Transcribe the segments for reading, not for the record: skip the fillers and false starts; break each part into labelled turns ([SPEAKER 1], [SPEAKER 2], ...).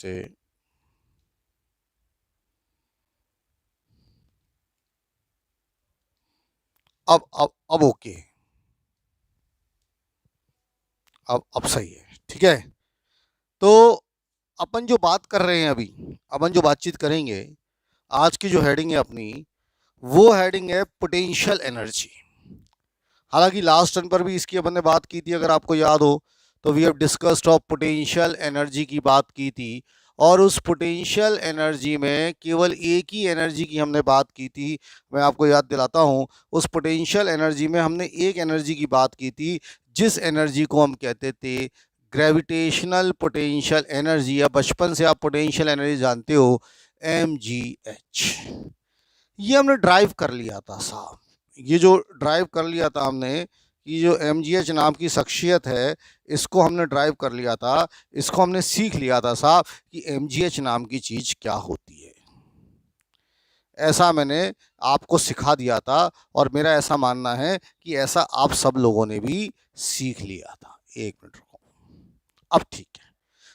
[SPEAKER 1] से अब ओके, अब सही है, ठीक है। तो अपन जो बात कर रहे हैं अभी, अपन जो बातचीत करेंगे, आज की जो हेडिंग है अपनी, वो हेडिंग है पोटेंशियल एनर्जी। हालांकि लास्ट टर्न पर भी इसकी अपन ने बात की थी, अगर आपको याद हो तो we have discussed of potential energy की बात की थी। और उस पोटेंशियल एनर्जी में केवल एक ही एनर्जी की हमने बात की थी। मैं आपको याद दिलाता हूँ, उस पोटेंशियल एनर्जी में हमने एक एनर्जी की बात की थी, जिस एनर्जी को हम कहते थे ग्रेविटेशनल पोटेंशियल एनर्जी, या बचपन से आप पोटेंशियल एनर्जी जानते हो, MgH। ये हमने ड्राइव कर लिया था साहब। ये जो ड्राइव कर लिया था हमने, कि जो MgH नाम की शख्सियत है, इसको हमने ड्राइव कर लिया था, इसको हमने सीख लिया था साहब कि MgH नाम की चीज़ क्या होती है। ऐसा मैंने आपको सिखा दिया था, और मेरा ऐसा मानना है कि ऐसा आप सब लोगों ने भी सीख लिया था। एक मिनट रुको, अब ठीक है।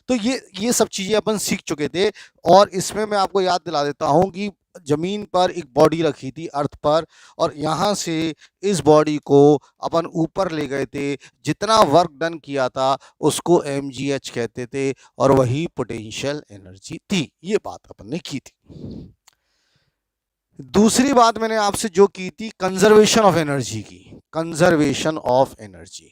[SPEAKER 1] तो ये सब चीज़ें अपन सीख चुके थे। और इसमें मैं आपको याद दिला देता हूँ कि ज़मीन पर एक बॉडी रखी थी अर्थ पर, और यहाँ से इस बॉडी को अपन ऊपर ले गए थे। जितना वर्क डन किया था उसको MgH कहते थे, और वही पोटेंशियल एनर्जी थी। ये बात अपन ने की थी। दूसरी बात मैंने आपसे जो की थी, कंजर्वेशन ऑफ एनर्जी की। कंजर्वेशन ऑफ एनर्जी,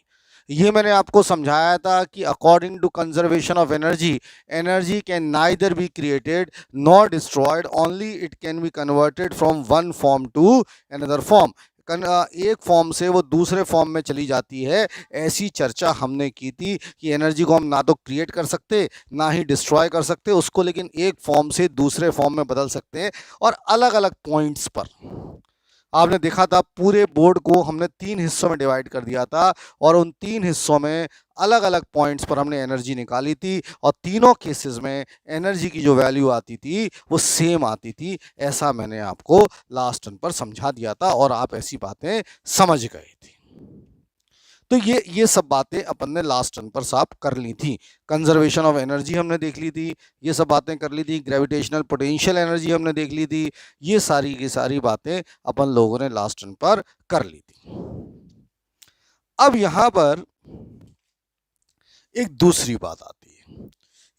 [SPEAKER 1] ये मैंने आपको समझाया था कि according to conservation of energy, energy can neither be created nor destroyed, only it can be converted from one form to another form. एक फॉर्म से वो दूसरे फॉर्म में चली जाती है। ऐसी चर्चा हमने की थी कि एनर्जी को हम ना तो क्रिएट कर सकते, ना ही डिस्ट्रॉय कर सकते उसको, लेकिन एक फॉर्म से दूसरे फॉर्म में बदल सकते हैं। और अलग अलग पॉइंट्स पर आपने देखा था, पूरे बोर्ड को हमने 3 हिस्सों में डिवाइड कर दिया था, और उन 3 हिस्सों में अलग अलग पॉइंट्स पर हमने एनर्जी निकाली थी, और तीनों केसेस में एनर्जी की जो वैल्यू आती थी वो सेम आती थी। ऐसा मैंने आपको लास्ट टर्न पर समझा दिया था, और आप ऐसी बातें समझ गए थे। तो ये सब बातें अपन ने लास्ट टर्न पर साफ कर ली थी। कंजर्वेशन ऑफ एनर्जी हमने देख ली थी, ये सब बातें कर ली थी। ग्रेविटेशनल पोटेंशियल एनर्जी हमने देख ली थी। ये सारी की सारी बातें अपन लोगों ने लास्ट टर्न पर कर ली थी। अब यहां पर एक दूसरी बात आती है,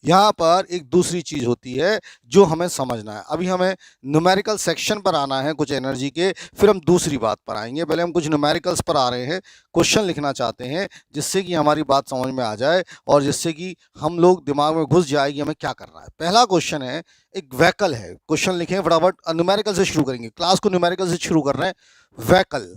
[SPEAKER 1] यहाँ पर एक दूसरी चीज़ होती है जो हमें समझना है। अभी हमें न्यूमेरिकल सेक्शन पर आना है कुछ एनर्जी के, फिर हम दूसरी बात पर आएंगे। पहले हम कुछ न्यूमेरिकल्स पर आ रहे हैं, क्वेश्चन लिखना चाहते हैं, जिससे कि हमारी बात समझ में आ जाए, और जिससे कि हम लोग दिमाग में घुस जाए कि हमें क्या करना है। पहला क्वेश्चन है, एक व्हीकल है। क्वेश्चन लिखें फटाफट, न्यूमेरिकल से शुरू करेंगे, क्लास को न्यूमेरिकल से शुरू कर रहे हैं। व्हीकल,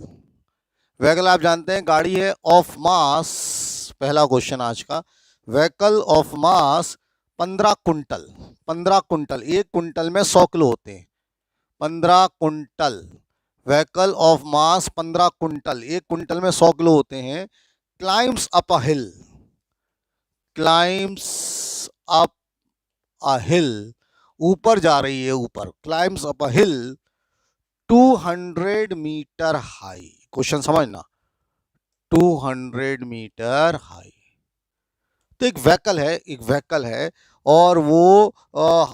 [SPEAKER 1] व्हीकल आप जानते हैं गाड़ी है ऑफ मास। पहला क्वेश्चन आज का, vehicle of mass 15 quintal. 15 quintal, एक कुंटल में 100 किलो होते हैं। 15 quintal, vehicle of mass 15 quintal, एक कुंटल में 100 किलो होते हैं। Climbs up a hill, climbs up a hill, ऊपर जा रही है, ऊपर, climbs up a hill 200 metre high. Question समझना, 200 मीटर हाई। तो एक व्हीकल है, एक व्हीकल है, और वो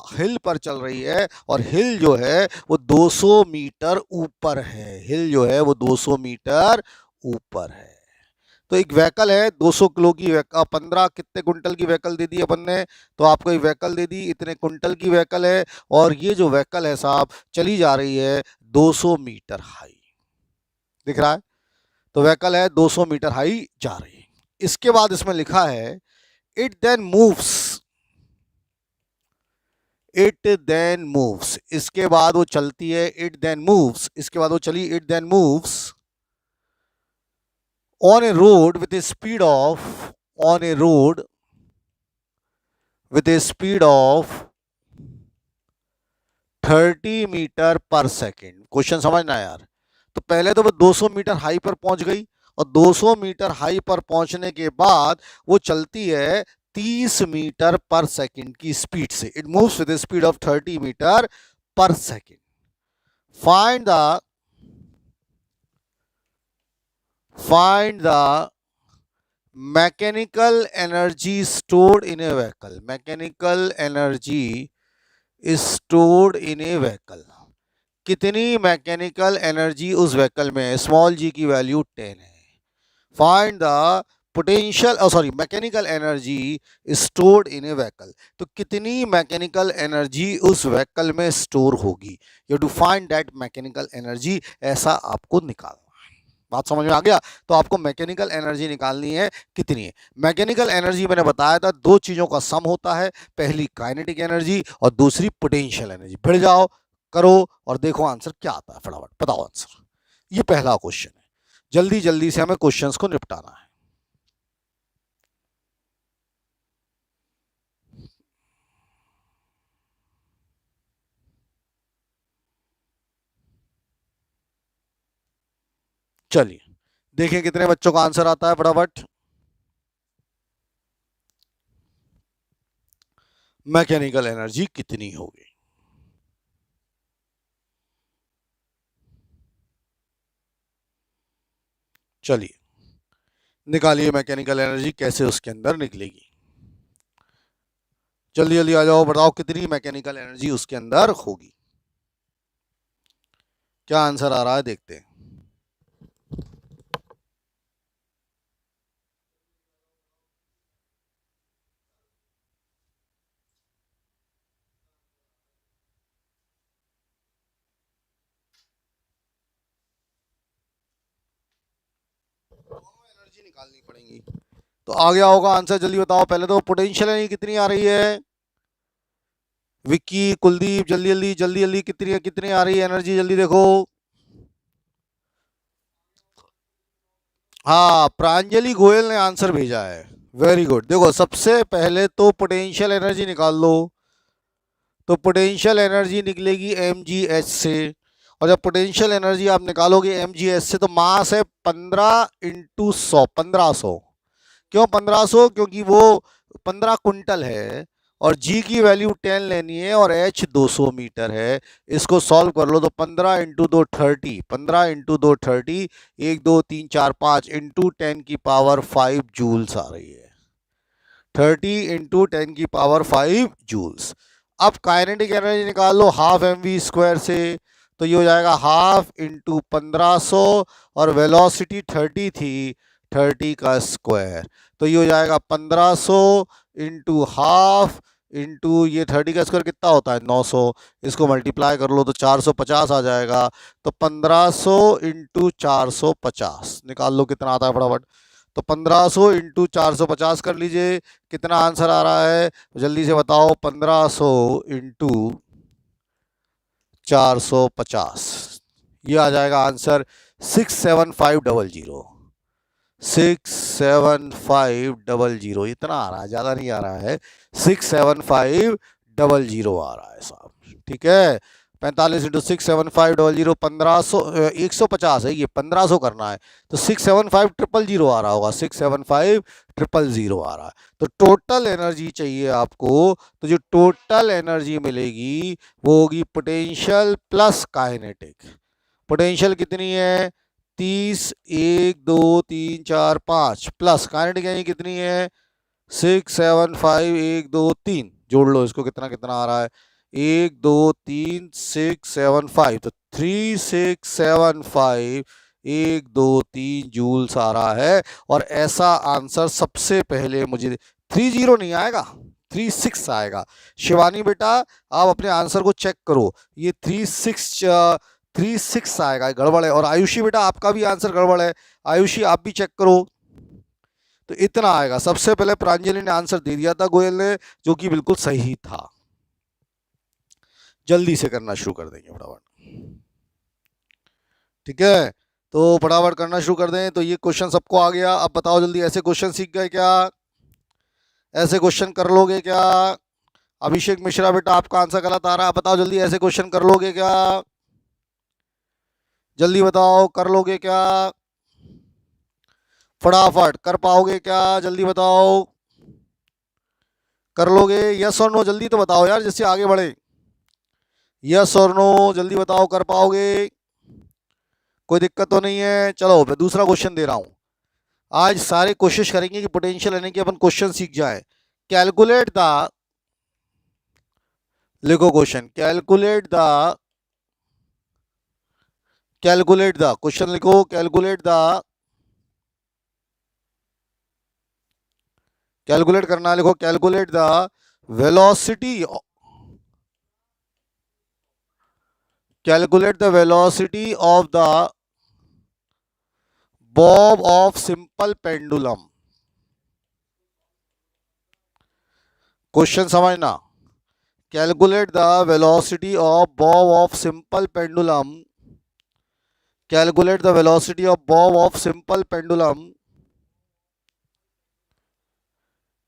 [SPEAKER 1] हिल पर चल रही है, और हिल जो है वो 200 मीटर ऊपर है। हिल जो है वो 200 मीटर ऊपर है। तो एक व्हीकल है 200 किलो की, 15 कितने कुंटल की व्हीकल दे दी अपन ने, तो आपको एक व्हीकल दे दी, इतने कुंटल की व्हीकल है। और ये जो व्हीकल है साहब, चली जा रही है 200 मीटर हाई, दिख रहा है। तो व्हीकल है 200 मीटर हाई जा रही है। इसके बाद इसमें लिखा है, it then moves, it then moves, इसके बाद वो चलती है। इट देन मूव्स, इसके बाद वो चली। It then moves on a road with a speed of, on a road with a speed of 30 metre per second. Question समझना यार। तो पहले तो वो 200 मीटर हाई पर पहुंच गई, और 200 मीटर हाई पर पहुंचने के बाद वो चलती है 30 मीटर पर सेकेंड की स्पीड से। It moves with speed of 30 metre per second. Find the mechanical energy stored in a vehicle, mechanical energy stored in a vehicle, कितनी मैकेनिकल एनर्जी उस व्हीकल में है? स्मॉल जी की value 10 है। Find the potential sorry mechanical energy stored in a vehicle, तो कितनी mechanical energy उस vehicle में स्टोर होगी? You to find that mechanical energy, ऐसा आपको निकालना है। बात समझ में आ गया? तो आपको मैकेनिकल एनर्जी निकालनी है, कितनी है मैकेनिकल एनर्जी? मैंने बताया था दो चीजों का सम होता है, पहली काइनेटिक एनर्जी और दूसरी पोटेंशियल एनर्जी। भिड़ जाओ, करो और देखो आंसर क्या आता है, फटाफट बताओ आंसर। ये पहला क्वेश्चन है, जल्दी जल्दी से हमें क्वेश्चंस को निपटाना है। चलिए देखें कितने बच्चों का आंसर आता है फटाफट। मैकेनिकल एनर्जी कितनी होगी? चलिए निकालिए मैकेनिकल एनर्जी, कैसे उसके अंदर निकलेगी। जल्दी जल्दी आ जाओ, बताओ कितनी मैकेनिकल एनर्जी उसके अंदर होगी। क्या आंसर आ रहा है देखते हैं। एनर्जी निकालनी पड़ेगी, तो आ गया होगा आंसर, जल्दी बताओ। पहले तो पोटेंशियल एनर्जी कितनी आ रही है? विक्की, कुलदीप, जल्दी जल्दी जल्दी जल्दी, कितनी कितनी आ रही है एनर्जी, जल्दी देखो। हाँ, प्रांजलि गोयल ने आंसर भेजा है, वेरी गुड। देखो सबसे पहले तो पोटेंशियल एनर्जी निकाल लो, तो पोटेंशियल एनर्जी निकलेगी mgh से, और जब पोटेंशियल एनर्जी आप निकालोगे mgh से, तो मास है 15 इंटू 100, 1500। क्यों 1500? क्योंकि वो 15 कुंटल है, और g की वैल्यू 10 लेनी है, और h 200 मीटर है। इसको सॉल्व कर लो, तो 15 इंटू 2 30, 15 इंटू 2 30, 1 2 3 4 5 इंटू 10 की पावर 5 जूल्स आ रही है। 30 इंटू 10 की पावर 5 जूल्स। अब काइनेटिक एनर्जी निकाल लो हाफ mv² से, तो ये हो जाएगा हाफ इंटू 1500, और वेलोसिटी 30 थी, 30 का स्क्वायर, तो ये हो जाएगा 1500 इंटू हाफ इंटू ये 30 का स्क्वायर कितना होता है? 900। इसको मल्टीप्लाई कर लो तो 450 आ जाएगा। तो 1500 इंटू 450 निकाल लो कितना आता है फटाफट। तो 1500 इंटू 450 कर लीजिए, कितना आंसर आ रहा है जल्दी से बताओ। 1500 इंटू 450, ये आ जाएगा आंसर 67500। 67500 इतना आ रहा है, ज़्यादा नहीं आ रहा है, 67500 आ रहा है साहब। ठीक है, 45 इंटू 67500, 1500 150 है, ये 1500 करना है, तो 67500 आ रहा होगा, 67500 आ रहा है। तो टोटल एनर्जी चाहिए आपको, तो जो टोटल एनर्जी मिलेगी वो होगी पोटेंशियल प्लस काइनेटिक। पोटेंशियल कितनी है? 30, 1 2 3 4 5, प्लस काइनेटिक यानी कितनी है? 675 1 2 3, जोड़ लो इसको, कितना कितना आ रहा है? 1 2 3 675, तो 3675 1 2 3 जूल्स आ रहा है। और ऐसा आंसर सबसे पहले मुझे 30 नहीं आएगा, 36 आएगा। शिवानी बेटा आप अपने आंसर को चेक करो, ये 36 आएगा, गड़बड़ है। और आयुषी बेटा आपका भी आंसर गड़बड़ है, आयुषी आप भी चेक करो, तो इतना आएगा। सबसे पहले प्रांजलि ने आंसर दे दिया था गोयल ने, जो कि बिल्कुल सही था। जल्दी से करना शुरू कर देंगे फटाफट, ठीक है, तो फटाफट करना शुरू कर दें। तो ये क्वेश्चन सबको आ गया, अब बताओ जल्दी, ऐसे क्वेश्चन सीख गए क्या? ऐसे क्वेश्चन कर लोगे क्या? अभिषेक मिश्रा बेटा आपका आंसर गलत आ रहा है, बताओ जल्दी, ऐसे क्वेश्चन कर लोगे क्या? जल्दी बताओ, कर लोगे क्या? फटाफट कर पाओगे क्या? जल्दी बताओ, कर लोगे? यस और नो जल्दी तो बताओ यार, जिससे आगे बढ़े। यस और नो जल्दी बताओ, कर पाओगे? कोई दिक्कत तो नहीं है? चलो मैं दूसरा क्वेश्चन दे रहा हूं, आज सारे कोशिश करेंगे कि पोटेंशियल यानी कि अपन क्वेश्चन सीख जाए। कैलकुलेट द, लिखो क्वेश्चन, कैलकुलेट द क्वेश्चन लिखो, कैलकुलेट करना, लिखो calculate the velocity, calculate the velocity of the bob of simple pendulum। Question समझना, calculate the velocity of bob of simple pendulum, calculate the velocity of bob of simple pendulum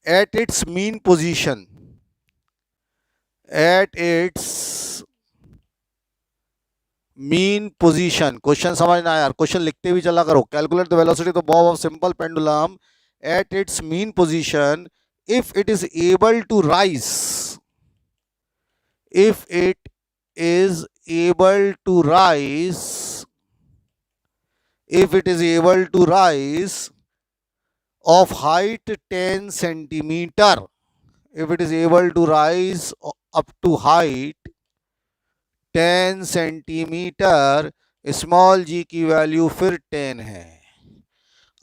[SPEAKER 1] at its mean position, at its mean position. Question समझना यार, question लिखते भी चला करो। Calculate the velocity of bob of simple pendulum at its mean position if it is able to rise, if it is able to rise, if it is able to rise of height 10 centimeter, if it is able to rise up to height 10 centimetre, small g की value फिर 10 है।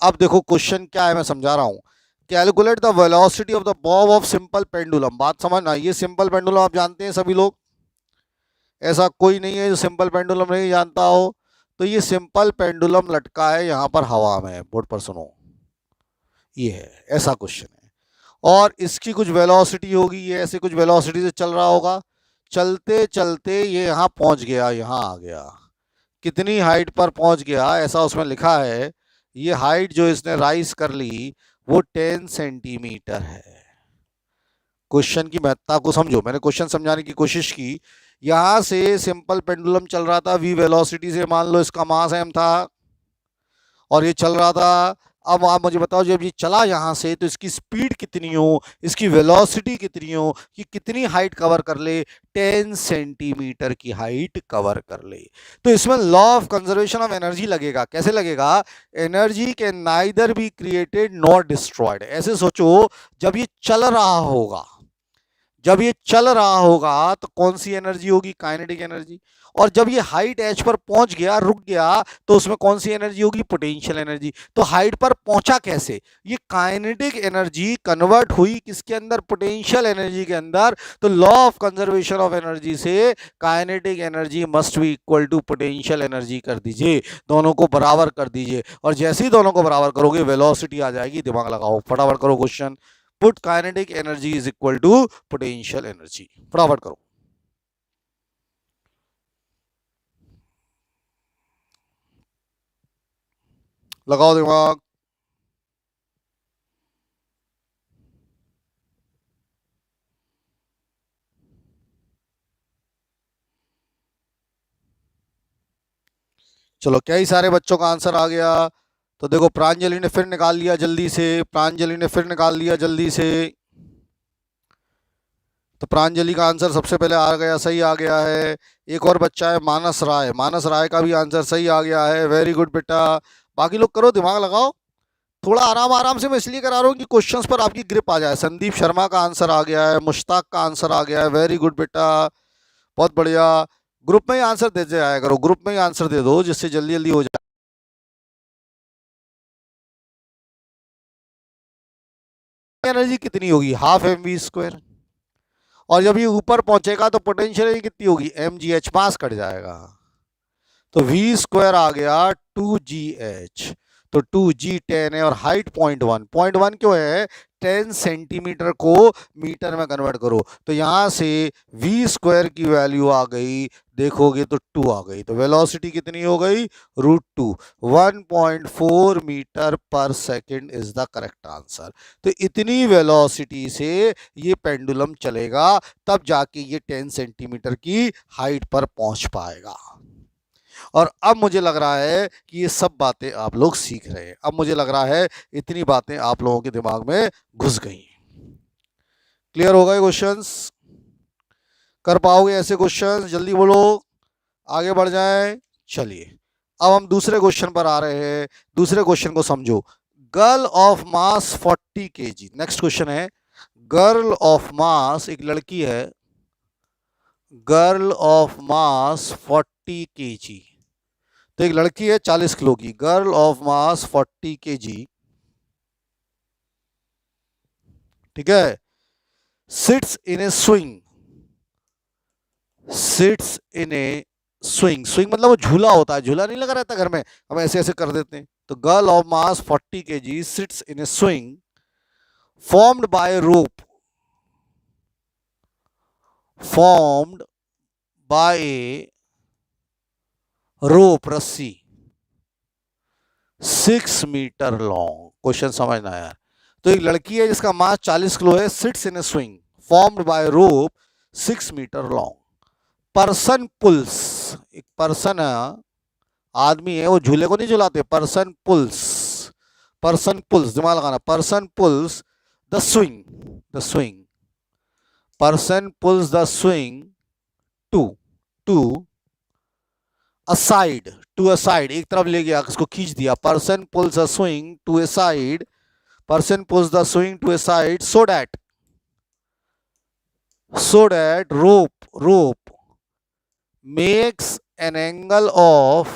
[SPEAKER 1] अब देखो question क्या है, मैं समझा रहा हूं। Calculate the velocity of the Bob of simple pendulum. बात समझना, ये सिंपल पेंडुलम आप जानते हैं सभी लोग, ऐसा कोई नहीं है जो सिंपल पेंडुलम नहीं जानता हो। तो ये सिंपल पेंडुलम लटका है यहां पर हवा में, बोर्ड पर सुनो, ये है, ऐसा क्वेश्चन है। और इसकी कुछ वेलोसिटी होगी, ये ऐसे कुछ वेलोसिटी से चल रहा होगा, चलते चलते ये यहाँ पहुंच गया, यहाँ आ गया। कितनी हाइट पर पहुंच गया ऐसा उसमें लिखा है। ये हाइट जो इसने राइज कर ली वो 10 सेंटीमीटर है। क्वेश्चन की महत्ता को समझो, मैंने क्वेश्चन समझाने की कोशिश की। यहां से सिंपल पेंडुलम चल रहा था v वेलोसिटी से, मान लो इसका मास m था और ये चल रहा था। अब आप मुझे बताओ, जब ये चला यहाँ से तो इसकी स्पीड कितनी हो, इसकी वेलोसिटी कितनी हो, कि कितनी हाइट कवर कर ले, 10 सेंटीमीटर की हाइट कवर कर ले। तो इसमें law of conservation of energy लगेगा। कैसे लगेगा? Energy can neither be created nor destroyed. ऐसे सोचो, जब ये चल रहा होगा, जब ये चल रहा होगा तो कौन सी एनर्जी होगी? Kinetic energy. और जब ये हाइट एच पर पहुंच गया, रुक गया, तो उसमें कौन सी एनर्जी होगी? Potential energy. तो हाइट पर पहुंचा कैसे? ये काइनेटिक एनर्जी कन्वर्ट हुई किसके अंदर? पोटेंशियल एनर्जी के अंदर। तो law of conservation of energy से kinetic energy must be equal to potential energy कर दीजिए, दोनों को बराबर कर दीजिए। और जैसे ही दोनों को बराबर करोगे वेलोसिटी आ जाएगी। दिमाग लगाओ, फटाफट करो question. Put kinetic energy is equal to potential energy. फटाफट करो। लगाओ दिमाग। चलो, क्या ही सारे बच्चों का आंसर आ गया। तो देखो, प्रांजलि ने फिर निकाल लिया जल्दी से, प्रांजलि ने फिर निकाल लिया जल्दी से। तो प्रांजलि का आंसर सबसे पहले आ गया, सही आ गया है। एक और बच्चा है मानस राय, मानस राय का भी आंसर सही आ गया है। वेरी गुड बेटा। बाकी लोग करो, दिमाग लगाओ। थोड़ा आराम आराम से मैं इसलिए करा रहा हूँ कि क्वेश्चंस पर आपकी ग्रिप आ जाए। संदीप शर्मा का आंसर आ गया है, मुश्ताक का आंसर आ गया है। वेरी गुड बेटा, बहुत बढ़िया। ग्रुप में ही आंसर दे जाया करो, ग्रुप में ही आंसर दे दो जिससे जल्दी जल्दी हो जाए। एनर्जी कितनी होगी? Half mv square. और जब ये ऊपर पहुंचेगा तो पोटेंशियल एनर्जी कितनी होगी? mgh, मास कट जाएगा तो v स्क्वायर आ गया 2gh। तो 2g 10 है और हाइट 0.1, 0.1 क्यों है? 10 सेंटीमीटर को मीटर में कन्वर्ट करो। तो यहां से v स्क्वायर की वैल्यू आ गई, देखोगे तो 2 आ गई। तो वेलोसिटी कितनी हो गई? √2। 1.4 metre per second is the correct answer. तो इतनी वेलोसिटी से ये पेंडुलम चलेगा, तब जाके ये 10 सेंटीमीटर की हाइट पर पहुंच पाएगा। और अब मुझे लग रहा है कि ये सब बातें आप लोग सीख रहे हैं। अब मुझे लग रहा है इतनी बातें आप लोगों के दिमाग में घुस गई। क्लियर हो गए क्वेश्चंस? कर पाओगे ऐसे क्वेश्चंस? जल्दी बोलो, आगे बढ़ जाएं। चलिए, अब हम दूसरे क्वेश्चन पर आ रहे हैं। दूसरे क्वेश्चन को समझो। Girl of mass 40 kg। Next question है, गर्ल ऑफ मास, एक लड़की है, गर्ल ऑफ मास 40 kg। तो एक लड़की है 40 किलो की, गर्ल ऑफ मास 40 kg, ठीक है, sits in a swing, seats in a swing, swing मतलब वो झूला होता है, झूला नहीं लगा रहता घर में, हम ऐसे ऐसे कर देते हैं। तो girl of mass 40 kg seats in a swing formed by a rope, formed by a rope, रस्सी, 6 मीटर लॉन्ग। क्वेश्चन समझना यार। तो एक लड़की है जिसका मास 40 किलो है, sits in a swing formed by rope 6 metre long. Person pulls, एक पर्सन है, आदमी है, वो झूले को नहीं झुलाते, पर्सन पुल्स, पर्सन पुल्स, दिमाग लगाना, person pulls the swing, the swing, person pulls the swing to to aside, to aside, एक तरफ ले गया, इसको खींच दिया, person pulls a swing to a side, person pulls the swing to a side so that rope makes an angle of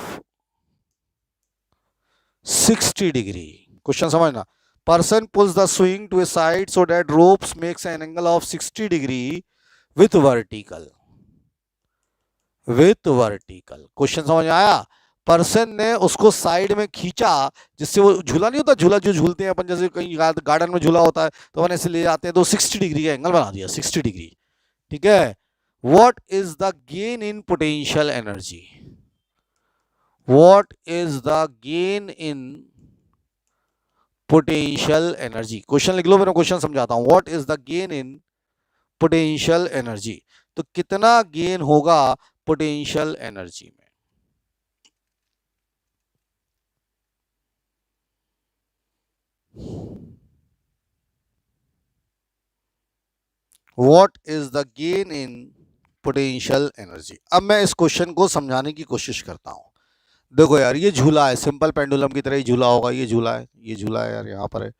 [SPEAKER 1] 60 degree। क्वेश्चन समझना, person pulls the swing to a side so that ropes makes an angle of 60 degree with vertical, with vertical। Question समझ में आया? Person ने उसको side में खींचा, जिससे वो झूला नहीं होता, झूला जो झूलते हैं अपन, जैसे कहीं गार्डन में झूला होता है तो अपन ऐसे ले जाते हैं, तो 60 डिग्री का एंगल बना दिया, 60 डिग्री, ठीक है। What is the gain in potential energy, what is the gain in potential energy. Question लिख लो, मैं क्वेश्चन समझाता हूं। What is the gain in potential energy, तो कितना गेन होगा पोटेंशियल एनर्जी में। What is the gain in potential energy. अब मैं इस क्वेश्चन को समझाने की कोशिश करता हूं। देखो यार, ये झूला है, सिंपल पेंडुलम की तरह ही झूला होगा, ये झूला है, ये झूला है यार, यहाँ पर है,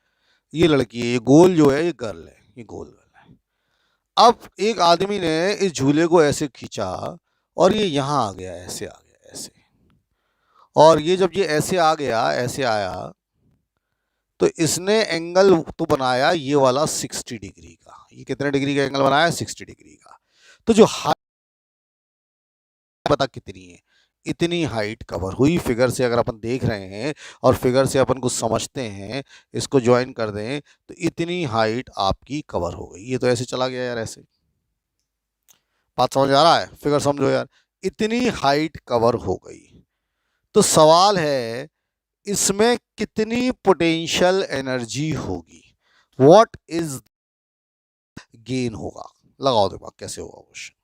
[SPEAKER 1] ये लड़की है, ये गोल जो है ये गर्ल है, ये गोल गर्ल है। अब एक आदमी ने इस झूले को ऐसे खींचा और ये यहाँ आ गया, ऐसे आ गया, ऐसे, और ये जब ये ऐसे आ गया, ऐसे आया, तो इसने एंगल तो बनाया ये वाला 60 डिग्री का। ये कितने डिग्री का एंगल बनाया? 60 डिग्री का। तो जो हाइट पता कितनी है? इतनी हाइट कवर हुई। फिगर से अगर अपन देख रहे हैं और फिगर से अपन कुछ समझते हैं, इसको ज्वाइन कर दें तो इतनी हाइट आपकी कवर हो गई। ये तो ऐसे चला गया यार, ऐसे। बात समझ आ रहा है? फिगर समझो यार, इतनी हाइट कवर हो गई। तो सवाल है, इसमें कितनी पोटेंशियल एनर्जी होगी? व्हाट इज गेन होगा? लगाओ दिमाग, कैसे होगा क्वेश्चन।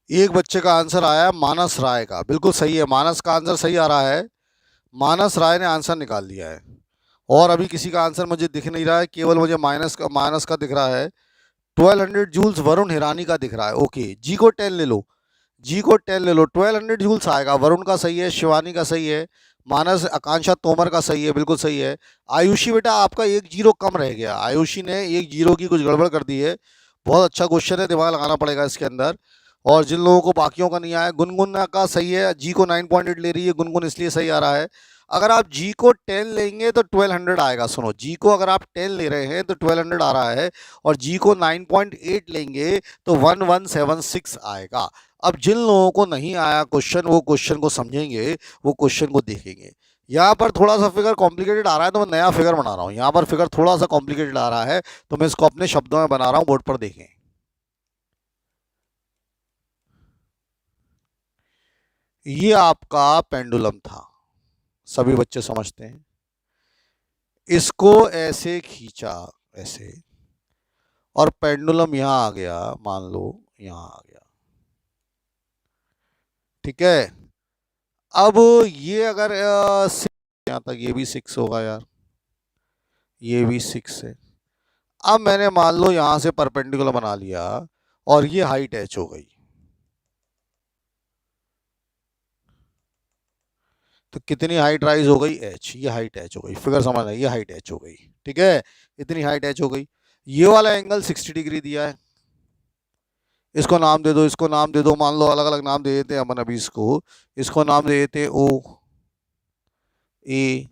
[SPEAKER 1] एक बच्चे का आंसर आया मानस राय का, बिल्कुल सही है, मानस का आंसर सही आ रहा है। मानस राय ने आंसर निकाल दिया है। और अभी किसी का आंसर मुझे दिख नहीं रहा है, केवल मुझे माइनस का दिख रहा है। 1200 जूल्स वरुण हिरानी का दिख रहा है। ओके, जी को 10 ले लो, जी को 10 ले लो, 1200 जूल्स आएगा। वरुण का सही है, शिवानी का सही है, मानस आकांक्षा तोमर का सही है, बिल्कुल सही है। आयुषी बेटा आपका एक जीरो कम रह गया, आयुषी ने एक जीरो की कुछ गड़बड़ कर दी है। बहुत अच्छा क्वेश्चन है, दिमाग लगाना पड़ेगा इसके अंदर। और जिन लोगों को बाकियों का नहीं आया, गुनगुन का सही है, जी को 9.8 ले रही है गुनगुन, इसलिए सही आ रहा है। अगर आप जी को 10 लेंगे तो 1200 आएगा। सुनो, जी को अगर आप 10 ले रहे हैं तो 1200 आ रहा है, और जी को 9.8 लेंगे तो 1176 आएगा। अब जिन लोगों को नहीं आया क्वेश्चन, वो क्वेश्चन को समझेंगे, वो क्वेश्चन को देखेंगे। यहाँ पर थोड़ा सा फिगर कॉम्प्लिकेटेड आ रहा है, तो मैं नया फिगर बना रहा हूँ। यहाँ पर फिगर थोड़ा सा कॉम्प्लिकेटेड आ रहा है, तो मैं इसको अपने शब्दों में बना रहा हूँ, बोर्ड पर देखें। ये आपका पेंडुलम था, सभी बच्चे समझते हैं। इसको ऐसे खींचा, ऐसे, और पेंडुलम यहाँ आ गया, मान लो यहाँ आ गया, ठीक है। अब ये अगर 6 यहाँ तक, ये भी 6 होगा यार, ये भी 6 है। अब मैंने मान लो यहाँ से परपेंडिकुलर बना लिया, और ये हाइट एच हो गई, तो कितनी हाइट राइज हो गई, एच, ये हाइट एच हो गई। फिगर समझ आई, ये हाइट एच हो गई, ठीक है, इतनी हाइट एच हो गई। ये वाला एंगल 60 डिग्री दिया है, इसको नाम दे दो, इसको नाम दे दो, मान लो अलग अलग नाम दे देते हैं अपन अभी इसको नाम दे देते हैं ओ ए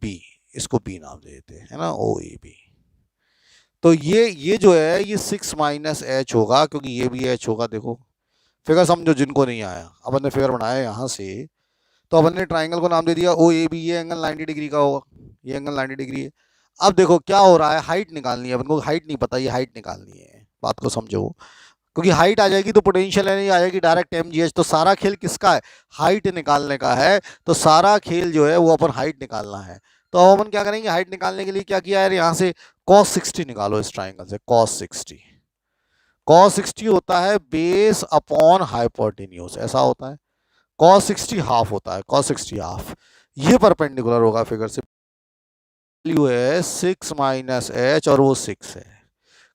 [SPEAKER 1] बी, इसको बी नाम दे देते हैं, है ना, ओ ए बी। तो ये जो है ये 6 माइनस एच होगा, क्योंकि ये भी एच होगा। देखो फिगर समझो, जिनको नहीं आया, अपन ने फिगर बनाया यहाँ से, तो अपन ने ट्राइंगल को नाम दे दिया ओ ए बी, ये एंगल 90 डिग्री का होगा, ये एंगल 90 डिग्री है। अब देखो क्या हो रहा है, हाइट निकालनी है अपन को, हाइट नहीं पता, ये हाइट निकालनी है, बात को समझो। क्योंकि हाइट आ जाएगी तो पोटेंशियल एनर्जी आ जाएगी डायरेक्ट mgh। तो सारा खेल किसका है, हाइट निकालने का है। तो सारा खेल जो है वो अपन हाइट निकालना है। तो अब अपन क्या करेंगे, हाइट निकालने के लिए क्या किया है, यहाँ से cos 60 निकालो, इस ट्राइंगल से cos 60। cos 60 होता है बेस अपॉन हाइपोटेन्यूज, ऐसा होता है। cos 60 हाफ होता है, cos 60 हाफ। ये परपेंडिकुलर होगा फिगर से, वैल्यू है 6 माइनस एच, और वो 6 है।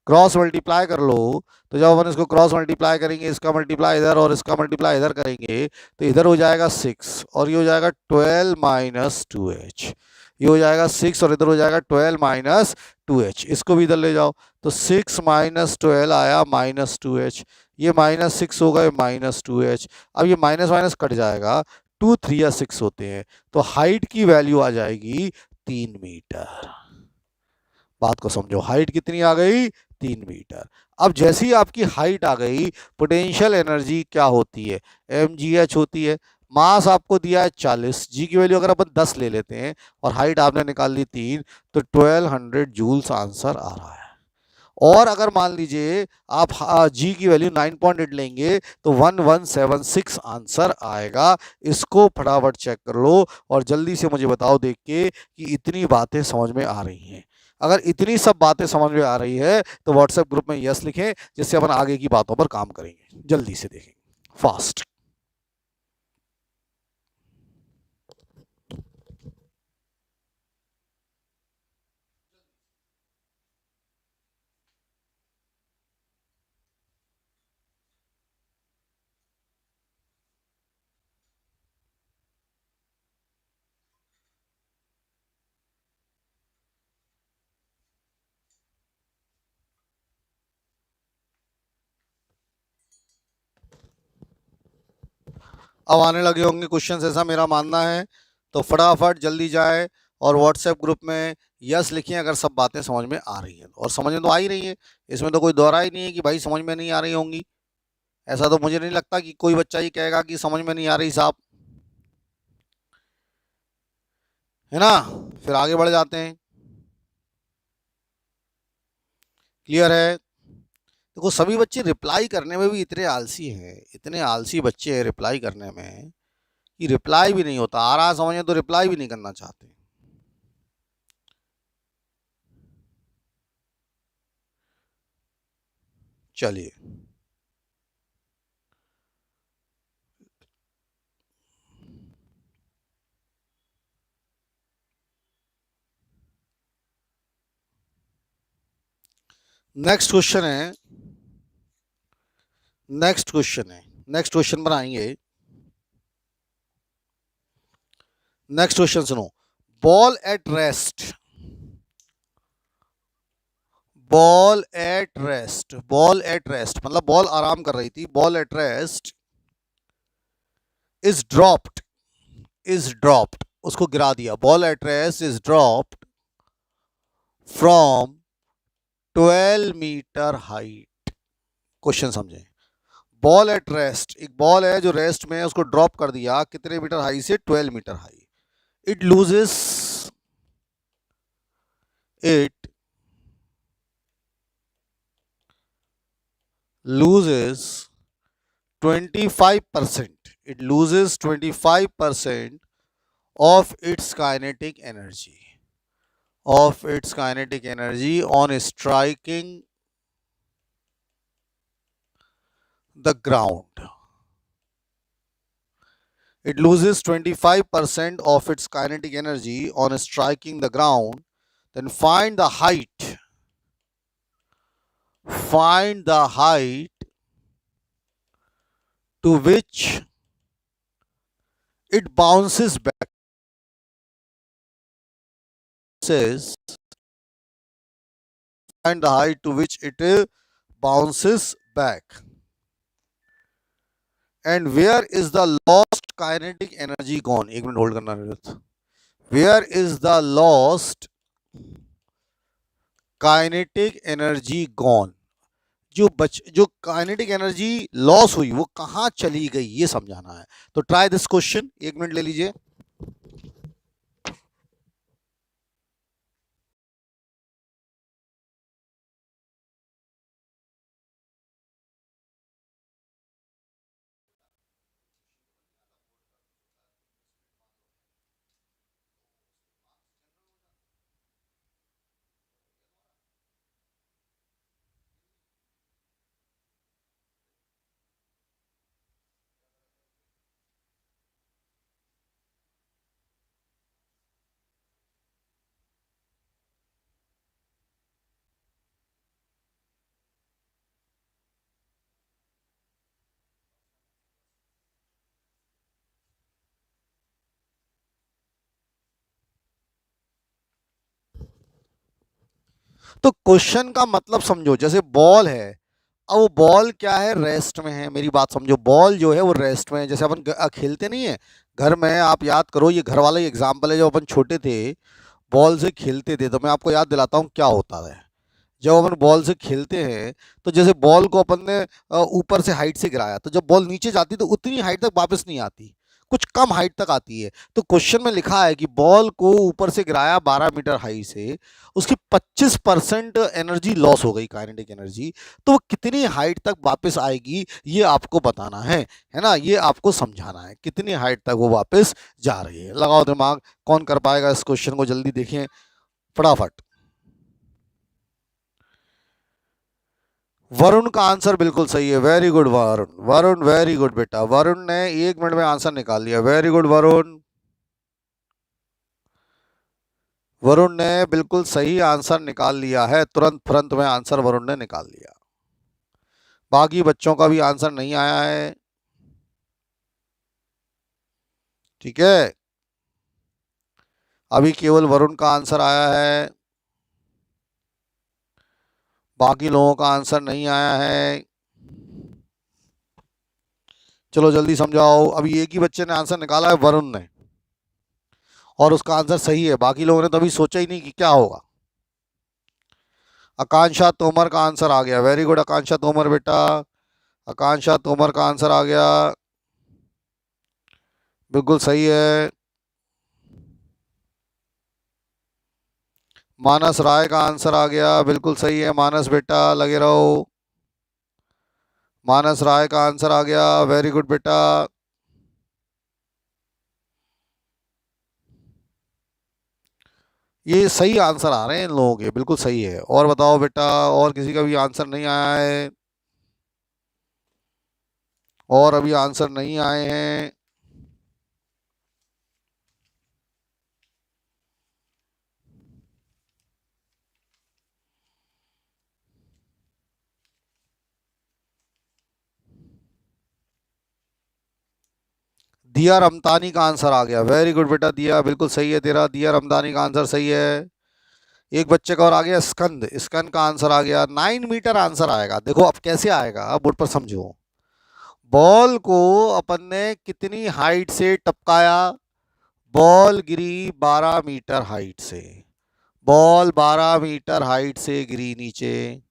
[SPEAKER 1] क्रॉस मल्टीप्लाई कर लो, तो जब अपन इसको क्रॉस मल्टीप्लाई करेंगे, इसका मल्टीप्लाई इधर और इसका मल्टीप्लाई इधर करेंगे, तो इधर हो जाएगा 6 और ये हो जाएगा 12 माइनस 2h। ये हो जाएगा 6 और इधर हो जाएगा 12 माइनस 2h। इसको भी इधर ले जाओ, तो 6 माइनस 12 आया माइनस 2h, ये माइनस 6 होगा, ये माइनस 2h। अब ये माइनस माइनस कट जाएगा, 2 3 या 6 होते हैं, तो हाइट की वैल्यू आ जाएगी 3 मीटर। बात को समझो, हाइट कितनी आ गई, 3 मीटर। अब जैसी आपकी हाइट आ गई, पोटेंशियल एनर्जी क्या होती है, mgh होती है। मास आपको दिया है 40, जी की वैल्यू अगर अपन 10 ले लेते हैं, और हाइट आपने निकाल ली 3, तो 1200 जूल्स आंसर आ रहा है। और अगर मान लीजिए आप जी की वैल्यू 9.8 लेंगे, तो 1176 आंसर आएगा। इसको फटाफट चेक कर लो, और जल्दी से मुझे बताओ देख के कि इतनी बातें समझ में आ रही हैं। अगर इतनी सब बातें समझ में आ रही है, तो व्हाट्सएप ग्रुप में यस लिखें, जिससे अपन आगे की बातों पर काम करेंगे, जल्दी से देखेंगे, फास्ट। अब आने लगे होंगे क्वेश्चंस, ऐसा मेरा मानना है। तो फटाफट जल्दी जाए और व्हाट्सएप ग्रुप में यस लिखिए अगर सब बातें समझ में आ रही हैं, और समझ में तो आ ही रही है, इसमें तो कोई दोहरा ही नहीं है कि भाई समझ में नहीं आ रही होंगी। ऐसा तो मुझे नहीं लगता कि कोई बच्चा ही कहेगा कि समझ में नहीं आ रही साहब, है ना। फिर आगे बढ़ जाते हैं, क्लियर है। देखो सभी बच्चे रिप्लाई करने में भी इतने आलसी हैं, इतने आलसी बच्चे हैं रिप्लाई करने में, कि रिप्लाई भी नहीं होता, आ रहा समझ में तो रिप्लाई भी नहीं करना चाहते। चलिए, नेक्स्ट क्वेश्चन है, नेक्स्ट क्वेश्चन पर आएंगे। नेक्स्ट क्वेश्चन सुनो। Ball at rest, ball at rest मतलब बॉल आराम कर रही थी। Ball at rest is dropped, उसको गिरा दिया। Ball at rest is dropped from 12 metre height. Question समझें। बॉल एट रेस्ट, एक बॉल है जो रेस्ट में है, उसको ड्रॉप कर दिया कितने मीटर हाई से? 12 metre high. It loses it loses 25%, it loses 25% of its kinetic energy, on striking the ground. It loses 25% of its kinetic energy on striking the ground. Then find the height to which it bounces back. Says find the height to which it bounces back. And where is the lost kinetic energy gone? एक minute hold करना है। Where is the lost kinetic energy gone? जो kinetic energy loss हुई वो कहां चली गई, ये समझाना है। तो ट्राई दिस क्वेश्चन, एक मिनट ले लीजिए। तो क्वेश्चन का मतलब समझो, जैसे बॉल है, अब वो बॉल क्या है? रेस्ट में है। मेरी बात समझो, बॉल जो है वो रेस्ट में है। जैसे अपन खेलते नहीं है घर में, आप याद करो, ये घर वाला ही एग्जाम्पल है। जब अपन छोटे थे बॉल से खेलते थे, तो मैं आपको याद दिलाता हूँ क्या होता है। जब अपन बॉल से खेलते हैं तो जैसे बॉल को अपन ने ऊपर से हाइट से गिराया, तो जब बॉल नीचे जाती तो उतनी हाइट तक वापस नहीं आती, कुछ कम हाइट तक आती है। तो क्वेश्चन में लिखा है कि बॉल को ऊपर से गिराया 12 मीटर हाई से, उसकी 25% एनर्जी लॉस हो गई, काइनेटिक एनर्जी। तो वो कितनी हाइट तक वापस आएगी ये आपको बताना है ना, ये आपको समझाना है कितनी हाइट तक वो वापस जा रही है। लगाओ दिमाग, कौन कर पाएगा इस क्वेश्चन को? जल्दी देखें फटाफट। वरुण का आंसर बिल्कुल सही है। Very good Varun, Varun very good बेटा। वरुण ने 1 मिनट में आंसर निकाल लिया। वेरी गुड वरुण, वरुण ने बिल्कुल सही आंसर निकाल लिया है। तुरंत तुरंत में आंसर वरुण ने निकाल लिया। बाकी बच्चों का भी आंसर नहीं आया है, ठीक है। अभी केवल वरुण का आंसर आया है, बाकी लोगों का आंसर नहीं आया है। चलो जल्दी समझाओ। अभी एक ही बच्चे ने आंसर निकाला है, वरुण ने, और उसका आंसर सही है। बाकी लोगों ने तो अभी सोचा ही नहीं कि क्या होगा। आकांक्षा तोमर का आंसर आ गया। वेरी गुड आकांक्षा तोमर बेटा, आकांक्षा तोमर का आंसर आ गया, बिल्कुल सही है। मानस राय का आंसर आ गया, बिल्कुल सही है। मानस बेटा लगे रहो, मानस राय का आंसर आ गया, वेरी गुड बेटा। ये सही आंसर आ रहे हैं इन लोगों के, बिल्कुल सही है। और बताओ बेटा, और किसी का भी आंसर नहीं आया है? और अभी आंसर नहीं आए हैं? दिया रमतानी का आंसर आ गया। वेरी गुड बेटा, दिया बिल्कुल सही है तेरा। दिया रमतानी का आंसर सही है। एक बच्चे का और आ गया स्कंद, स्कंद का आंसर आ गया 9 मीटर आंसर आएगा। देखो अब कैसे आएगा, बोर्ड पर समझो। बॉल को अपन ने कितनी हाइट से टपकाया? बॉल गिरी 12 मीटर हाइट से। बॉल 12 मीटर हाइट से गिरी नीचे।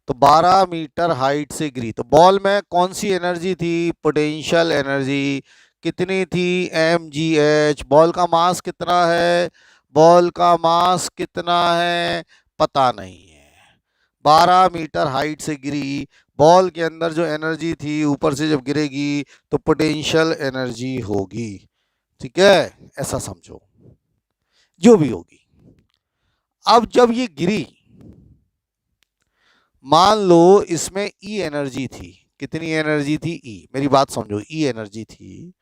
[SPEAKER 1] तो 12 मीटर हाइट से गिरी तो बॉल में कौन सी एनर्जी थी? Potential energy. कितनी थी? mgh। बॉल का मास कितना है? बॉल का मास कितना है पता नहीं है। 12 मीटर हाइट से गिरी, बॉल के अंदर जो एनर्जी थी ऊपर से जब गिरेगी तो पोटेंशियल एनर्जी होगी। ठीक है, ऐसा समझो, जो भी होगी। अब जब ये गिरी, मान लो इसमें ई एनर्जी थी। कितनी एनर्जी थी? ई। मेरी बात समझो, ई एनर्जी थी।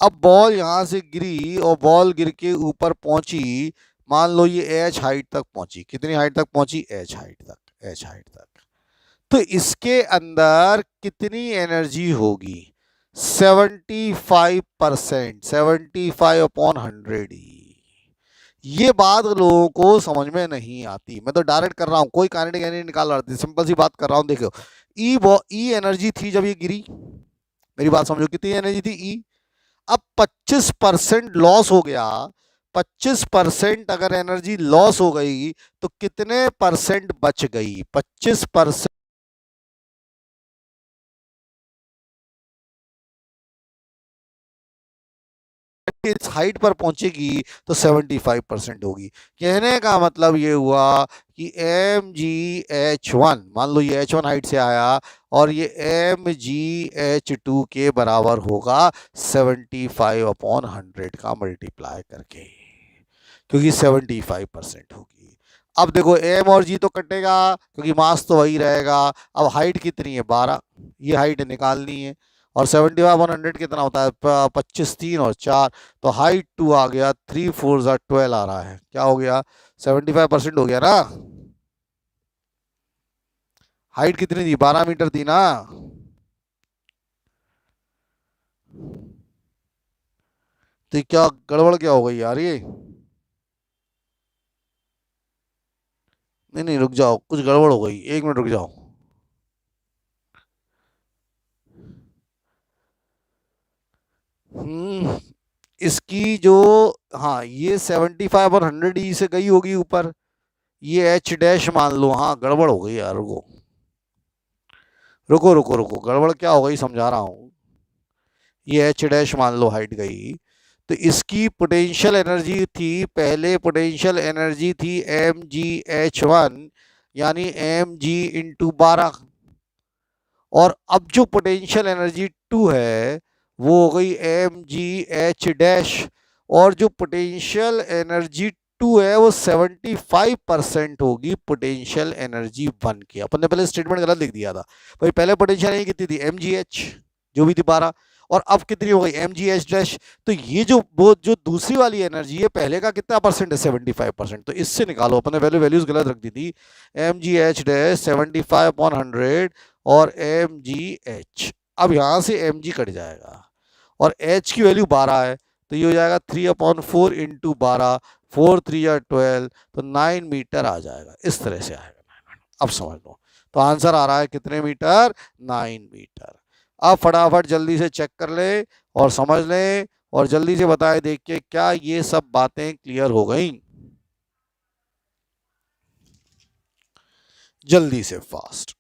[SPEAKER 1] अब बॉल यहां से गिरी और बॉल गिर के ऊपर पहुंची। मान लो ये एच हाइट तक पहुंची। कितनी हाइट तक पहुंची? एच हाइट तक। एच हाइट तक। तो इसके अंदर कितनी एनर्जी होगी? 75%। 75/100 ही। ये बात लोगों को समझ में नहीं आती। मैं तो डायरेक्ट कर रहा हूं, कोई काइनेटिक एनर्जी निकाल रहा थी, सिंपल सी बात कर रहा हूं। देखो, ई एनर्जी थी जब ये गिरी। मेरी बात समझो, कितनी एनर्जी थी? ई। अब 25% लॉस हो गया। 25% अगर एनर्जी लॉस हो गई तो कितने परसेंट बच गई? 25%। इस हाइट पर पहुंचेगी तो 75% होगी। कहने का मतलब ये हुआ कि mgh1, मान लो ये h1 हाइट से आया और ये mgh2 के बराबर होगा 75/100 का मल्टीप्लाई करके, क्योंकि 75% होगी। अब देखो m और g तो कटेगा क्योंकि मास तो वही रहेगा। अब हाइट कितनी है? 12। ये हाइट निकालनी है। और 75/100 कितना होता है? 25, 3 और 4। तो हाइट 2 आ गया। 3 4 12 आ रहा है। क्या हो गया? 75% हो गया ना। हाइट कितनी थी? 12 मीटर थी ना। तो क्या गड़बड़ क्या हो गई यार ये? नहीं नहीं, रुक जाओ, कुछ गड़बड़ हो गई। 1 मिनट रुक जाओ। हम्म इसकी जो, हाँ, ये 75/100 ही से गई होगी ऊपर। ये एच डैश मान लो। हाँ, गड़बड़ हो गई यार, रुको रुको रुको रुको, गड़बड़ क्या हो गई समझा रहा हूँ। ये एच डैश मान लो हाइट गई। तो इसकी पोटेंशियल एनर्जी थी, पहले पोटेंशियल एनर्जी थी mgh1, यानी mg × 12। और अब जो पोटेंशियल एनर्जी 2 है वो हो गई mgh डैश। और जो पोटेंशियल एनर्जी 2 है वो 75% होगी पोटेंशियल एनर्जी 1 की। अपन ने पहले स्टेटमेंट गलत लिख दिया था भाई। पहले पोटेंशियल एनर्जी कितनी थी? mgh, जो भी थी 12। और अब कितनी हो गई? mgh dash. तो ये जो वो जो दूसरी वाली एनर्जी है, पहले का कितना परसेंट है? 75%। तो इससे निकालो। अपन ने वैल्यू वैल्यूज गलत रख दी थी। mgh डैश 75/100 और mgh। अब यहां से mg कट जाएगा और h की वैल्यू 12 है। तो ये हो जाएगा 3/4 इंटू 12। 4 3 या 12, तो 9 मीटर आ जाएगा। इस तरह से आएगा। अब समझ लो। तो आंसर आ रहा है कितने मीटर? 9 मीटर। अब फटाफट जल्दी से चेक कर ले और समझ ले और जल्दी से बताए, देख के क्या ये सब बातें क्लियर हो गई? जल्दी से, फास्ट।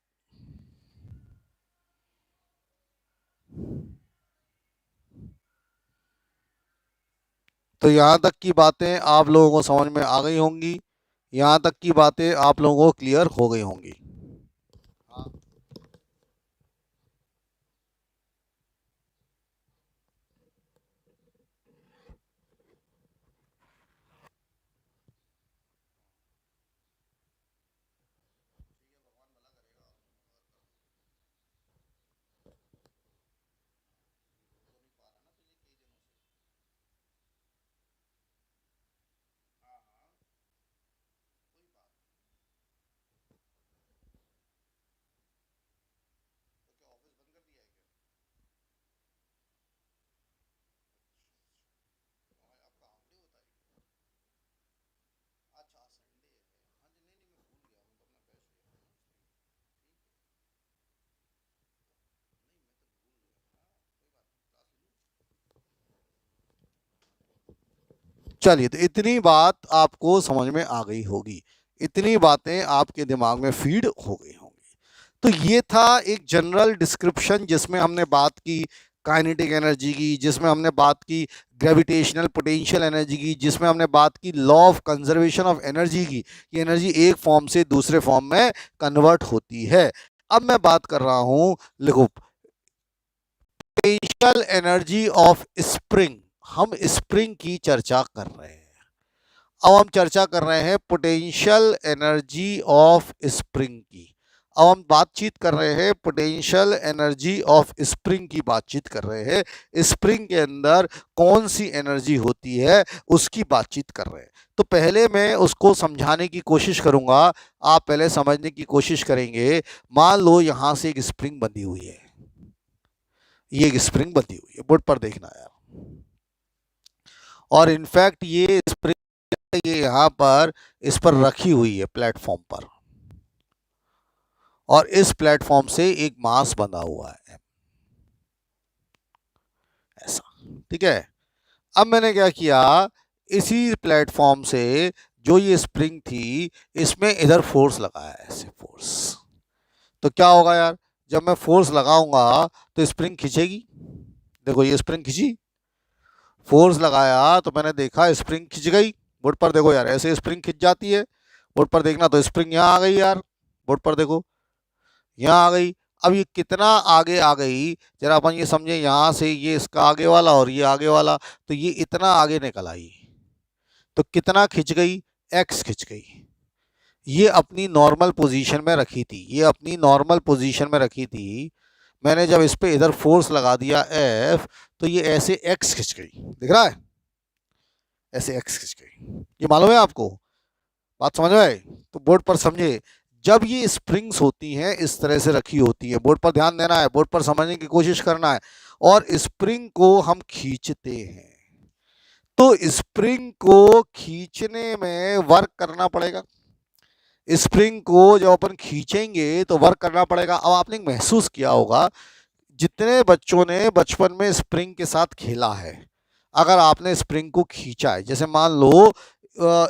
[SPEAKER 1] तो यहाँ तक की बातें आप लोगों को समझ में आ गई होंगी। यहाँ तक की बातें आप लोगों को क्लियर हो गई होंगी। चलिए, तो इतनी बात आपको समझ में आ गई होगी, इतनी बातें आपके दिमाग में फीड हो गई होंगी। तो ये था एक जनरल डिस्क्रिप्शन जिसमें हमने बात की काइनेटिक एनर्जी की, जिसमें हमने बात की ग्रेविटेशनल पोटेंशियल एनर्जी की, जिसमें हमने बात की law of conservation of energy की, कि एनर्जी एक फॉर्म से दूसरे फॉर्म में कन्वर्ट होती है। अब मैं बात कर रहा हूं, लिखो, पोटेंशियल एनर्जी ऑफ स्प्रिंग। हम स्प्रिंग की चर्चा कर रहे हैं। अब हम चर्चा कर रहे हैं पोटेंशियल एनर्जी ऑफ स्प्रिंग की। अब हम बातचीत कर रहे हैं पोटेंशियल एनर्जी ऑफ स्प्रिंग की, बातचीत कर रहे हैं स्प्रिंग के अंदर कौन सी एनर्जी होती है उसकी बातचीत कर रहे हैं। तो पहले मैं उसको समझाने की कोशिश करूंगा, आप पहले समझने की कोशिश करेंगे। मान लो यहां से एक स्प्रिंग बंधी हुई है, ये एक स्प्रिंग बंधी हुई है, बोर्ड पर देखना यार, और इनफैक्ट ये स्प्रिंग ये यहां पर इस पर रखी हुई है प्लेटफॉर्म पर, और इस प्लेटफॉर्म से एक मास बंधा हुआ है ऐसा, ठीक है। अब मैंने क्या किया, इसी प्लेटफॉर्म से जो ये स्प्रिंग थी इसमें इधर फोर्स लगाया, ऐसे फोर्स। तो क्या होगा यार, जब मैं फोर्स लगाऊंगा तो स्प्रिंग खींचेगी। देखो ये स्प्रिंग खींची, फोर्स लगाया तो मैंने देखा स्प्रिंग खिंच गई। बोर्ड पर देखो यार, ऐसे स्प्रिंग खिंच जाती है। बोर्ड पर देखना, तो स्प्रिंग यहाँ आ गई यार, बोर्ड पर देखो यहाँ आ गई। अब ये कितना आगे आ गई, जरा अपन ये समझे, यहाँ से ये इसका आगे वाला और ये आगे वाला, तो ये इतना आगे निकल आई। तो कितना खिंच गई, एक्स खिंच गई। ये अपनी नॉर्मल पोजीशन में रखी थी, ये अपनी नॉर्मल पोजीशन में रखी थी। मैंने जब इस पे इधर फोर्स लगा दिया एफ, तो ये ऐसे एक्स खिंच गई, दिख रहा है, ऐसे एक्स खिंच गई। ये मालूम है आपको, बात समझ में आई? तो बोर्ड पर समझे, जब ये स्प्रिंग्स होती हैं इस तरह से रखी होती है, बोर्ड पर ध्यान देना है, बोर्ड पर समझने की कोशिश करना है, और स्प्रिंग को हम खींचते हैं, तो स्प्रिंग को खींचने में वर्क करना पड़ेगा। स्प्रिंग को जब अपन खींचेंगे तो वर्क करना पड़ेगा। अब आपने महसूस किया होगा, जितने बच्चों ने बचपन में स्प्रिंग के साथ खेला है, अगर आपने स्प्रिंग को खींचा है, जैसे मान लो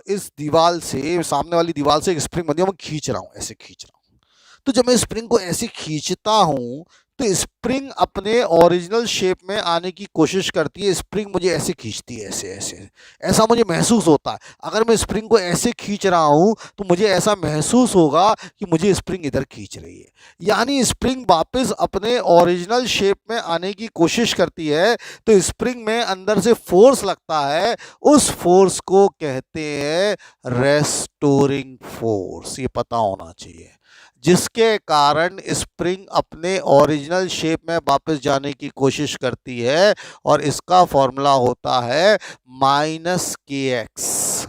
[SPEAKER 1] इस दीवार से, सामने वाली दीवार से एक स्प्रिंग बंधी है, मैं खींच रहा हूँ, ऐसे खींच रहा हूँ, तो जब मैं स्प्रिंग को ऐसे खींचता हूँ तो स्प्रिंग अपने ओरिजिनल शेप में आने की कोशिश करती है। स्प्रिंग मुझे ऐसे खींचती है, ऐसे ऐसे, ऐसा मुझे महसूस होता है। अगर मैं स्प्रिंग को ऐसे खींच रहा हूँ तो मुझे ऐसा महसूस होगा कि मुझे स्प्रिंग इधर खींच रही है, यानी स्प्रिंग वापस अपने ओरिजिनल शेप में आने की कोशिश करती है। तो स्प्रिंग में अंदर से फोर्स लगता है, उस फोर्स को कहते हैं रेस्टोरिंग फोर्स, ये पता होना चाहिए, जिसके कारण स्प्रिंग अपने ओरिजिनल शेप में वापस जाने की कोशिश करती है, और इसका फॉर्मूला होता है माइनस के एक्स।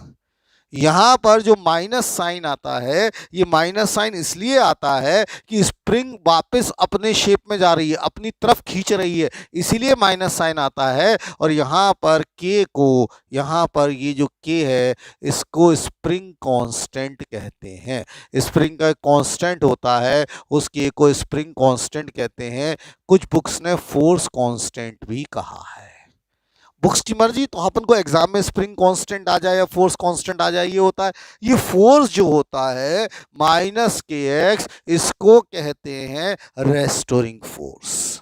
[SPEAKER 1] यहाँ पर जो माइनस साइन आता है, ये माइनस साइन इसलिए आता है कि स्प्रिंग वापस अपने शेप में जा रही है, अपनी तरफ खींच रही है, इसीलिए माइनस साइन आता है। और यहाँ पर के को, यहाँ पर ये जो के है, इसको स्प्रिंग कांस्टेंट कहते हैं। स्प्रिंग का कांस्टेंट होता है, उस के को स्प्रिंग कांस्टेंट कहते हैं। कुछ बुक्स ने फोर्स कांस्टेंट भी कहा है, बुक्स की मर्जी। तो अपन को एग्जाम में स्प्रिंग कांस्टेंट आ जाए या फोर्स कांस्टेंट आ जाए, ये होता है। ये फोर्स जो होता है माइनस के एक्स, इसको कहते हैं रेस्टोरिंग फोर्स।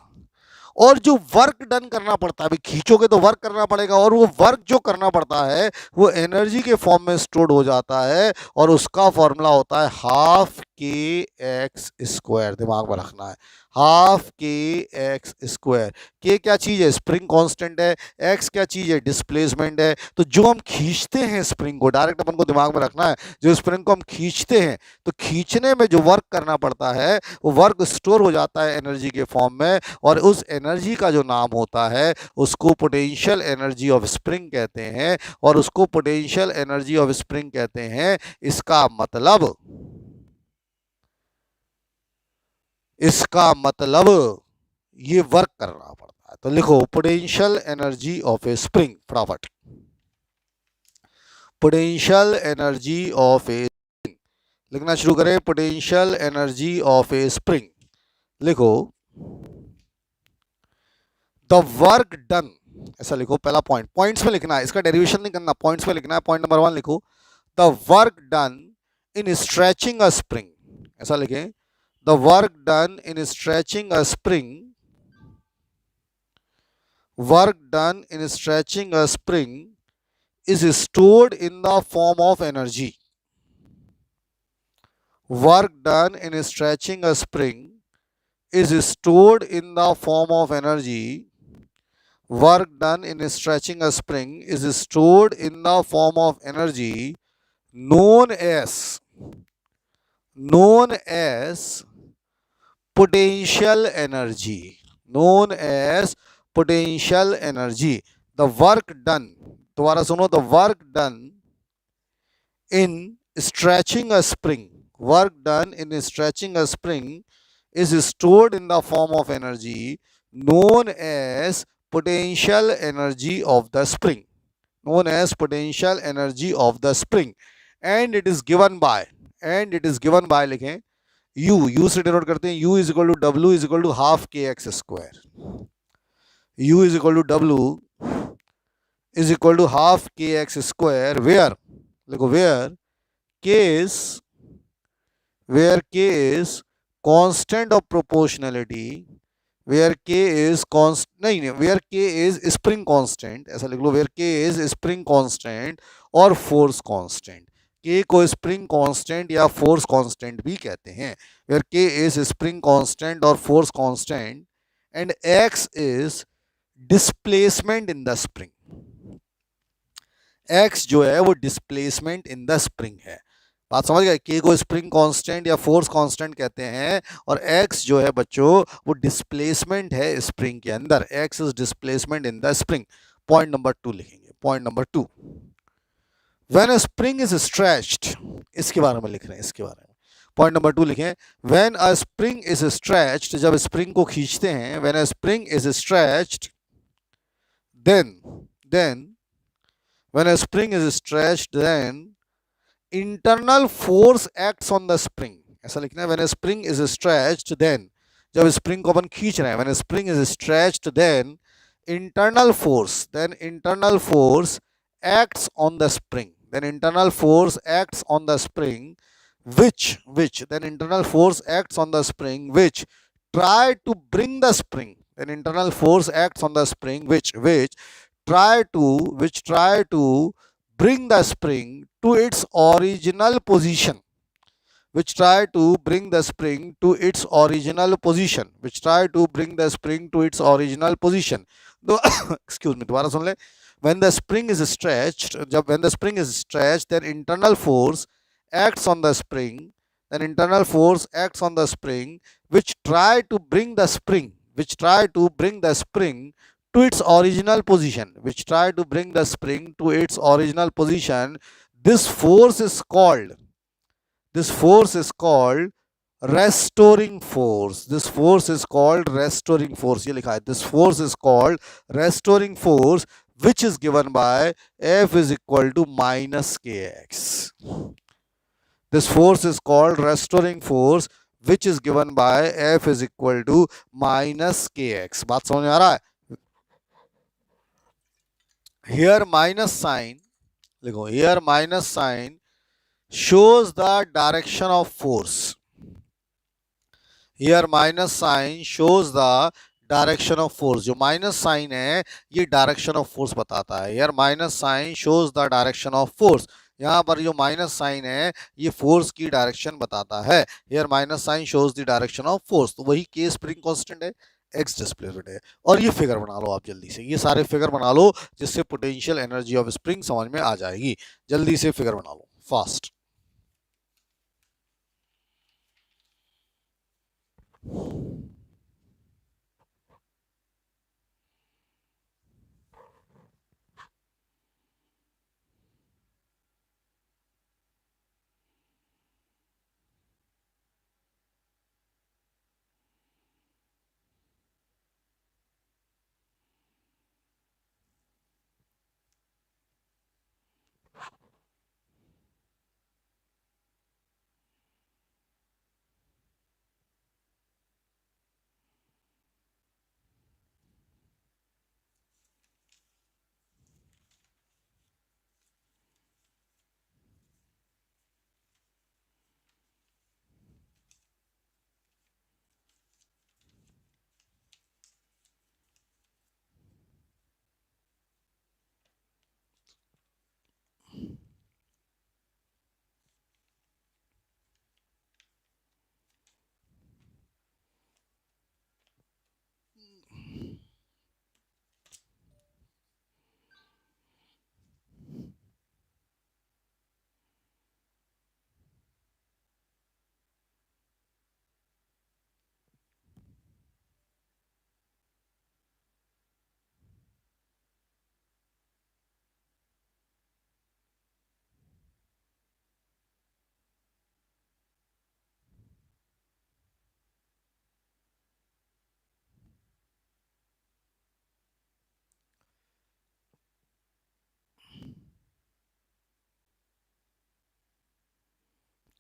[SPEAKER 1] और जो वर्क डन करना पड़ता है, अभी खींचोगे तो वर्क करना पड़ेगा, और वो वर्क जो करना पड़ता है वो एनर्जी के फॉर्म में स्टोर्ड हो जाता है, और उसका फॉर्मूला होता है हाफ के एक्स स्क्वायर। दिमाग में रखना है, हाफ के एक्स स्क्वायर। के क्या चीज़ है, स्प्रिंग कांस्टेंट है, एक्स क्या चीज़ है, डिस्प्लेसमेंट है। तो जो हम खींचते हैं स्प्रिंग को, डायरेक्ट अपन को दिमाग में रखना है, जो स्प्रिंग को हम खींचते हैं, तो खींचने में जो वर्क करना पड़ता है वो वर्क स्टोर हो जाता है एनर्जी के फॉर्म में, और उस एनर्जी का जो नाम होता है उसको पोटेंशियल एनर्जी ऑफ स्प्रिंग कहते हैं, और उसको पोटेंशियल एनर्जी ऑफ स्प्रिंग कहते हैं। इसका मतलब ये वर्क करना पड़ता है। तो लिखो potential energy of a spring, फटाफट, पोटेंशियल एनर्जी ऑफ ए, लिखना शुरू करें, potential energy of a spring. लिखो द वर्क डन ऐसा लिखो, पहला पॉइंट पॉइंट्स में लिखना है, इसका डेरिवेशन नहीं करना, पॉइंट्स में लिखना है। पॉइंट नंबर 1 लिखो, the work done in stretching a spring, ऐसा लिखें, the work done in stretching a spring, work done in stretching a spring is stored in the form of energy. Work done in stretching a spring is stored in the form of energy. Work done in stretching a spring is stored in the form of energy known as potential energy. Known as potential energy. The work done, दोबारा सुनो, the work done in stretching a spring, work done in stretching a spring is stored in the form of energy known as potential energy of the spring, known as potential energy of the spring, and it is given by, लिखें, u से denote करते हैं, u is equal to w is equal to half के x square, u is equal to w is equal to half के x square, where लिखो, where k is constant of proportionality, where k is नहीं, where k is spring constant, ऐसा लिख लो, where k is spring constant और force constant, k को spring constant या force constant भी कहते हैं, where k is spring constant और force constant and x is displacement in the spring, x जो है वो displacement in the spring है, बात समझ गए, के को स्प्रिंग कांस्टेंट या फोर्स कांस्टेंट कहते हैं और एक्स जो है बच्चों वो डिस्प्लेसमेंट है स्प्रिंग के अंदर, x is displacement in the spring. Point number 2 लिखेंगे, point number 2, when a spring is stretched, इसके बारे में लिख रहे हैं, इसके बारे में, पॉइंट नंबर 2 लिखें, when a spring is stretched, जब स्प्रिंग को खींचते हैं, when a spring is stretched then when a spring is stretched then internal force acts on the spring, ऐसा लिखना है, when a spring is stretched then, जब spring को अपन खींच रहे हैं, when a spring is stretched then internal force acts on the spring, then internal force acts on the spring which then internal force acts on the spring which try to bring the spring, then internal force acts on the spring which try to bring the spring to its original position, which try to bring the spring to its original position, which try to bring the spring to its original position. Excuse me, दोबारा सुन ले, when the spring is stretched, when the spring is stretched, then internal force acts on the spring, then internal force acts on the spring which try to bring the spring to its original position, which try to bring the spring to its original position. This force is called restoring force. This force is called restoring force, ये लिखा है, this force is called restoring force which is given by F is equal to minus kx. This force is called restoring force which is given by F is equal to minus kx. बात समझ में आ रहा है? Here minus sign, लिखो, here minus sign shows the direction of force. Here minus sign shows the direction of force, जो minus sign है ये direction of force बताता है, यार minus sign shows the direction of force, यहाँ पर जो माइनस साइन है ये फोर्स की डायरेक्शन बताता है, यार minus sign shows the direction of force, तो वही के स्प्रिंग कांस्टेंट है, एक्स डिस्प्लेसमेंट है, और ये फिगर बना लो आप जल्दी से, ये सारे फिगर बना लो जिससे पोटेंशियल एनर्जी ऑफ स्प्रिंग समझ में आ जाएगी, जल्दी से फिगर बना लो फास्ट।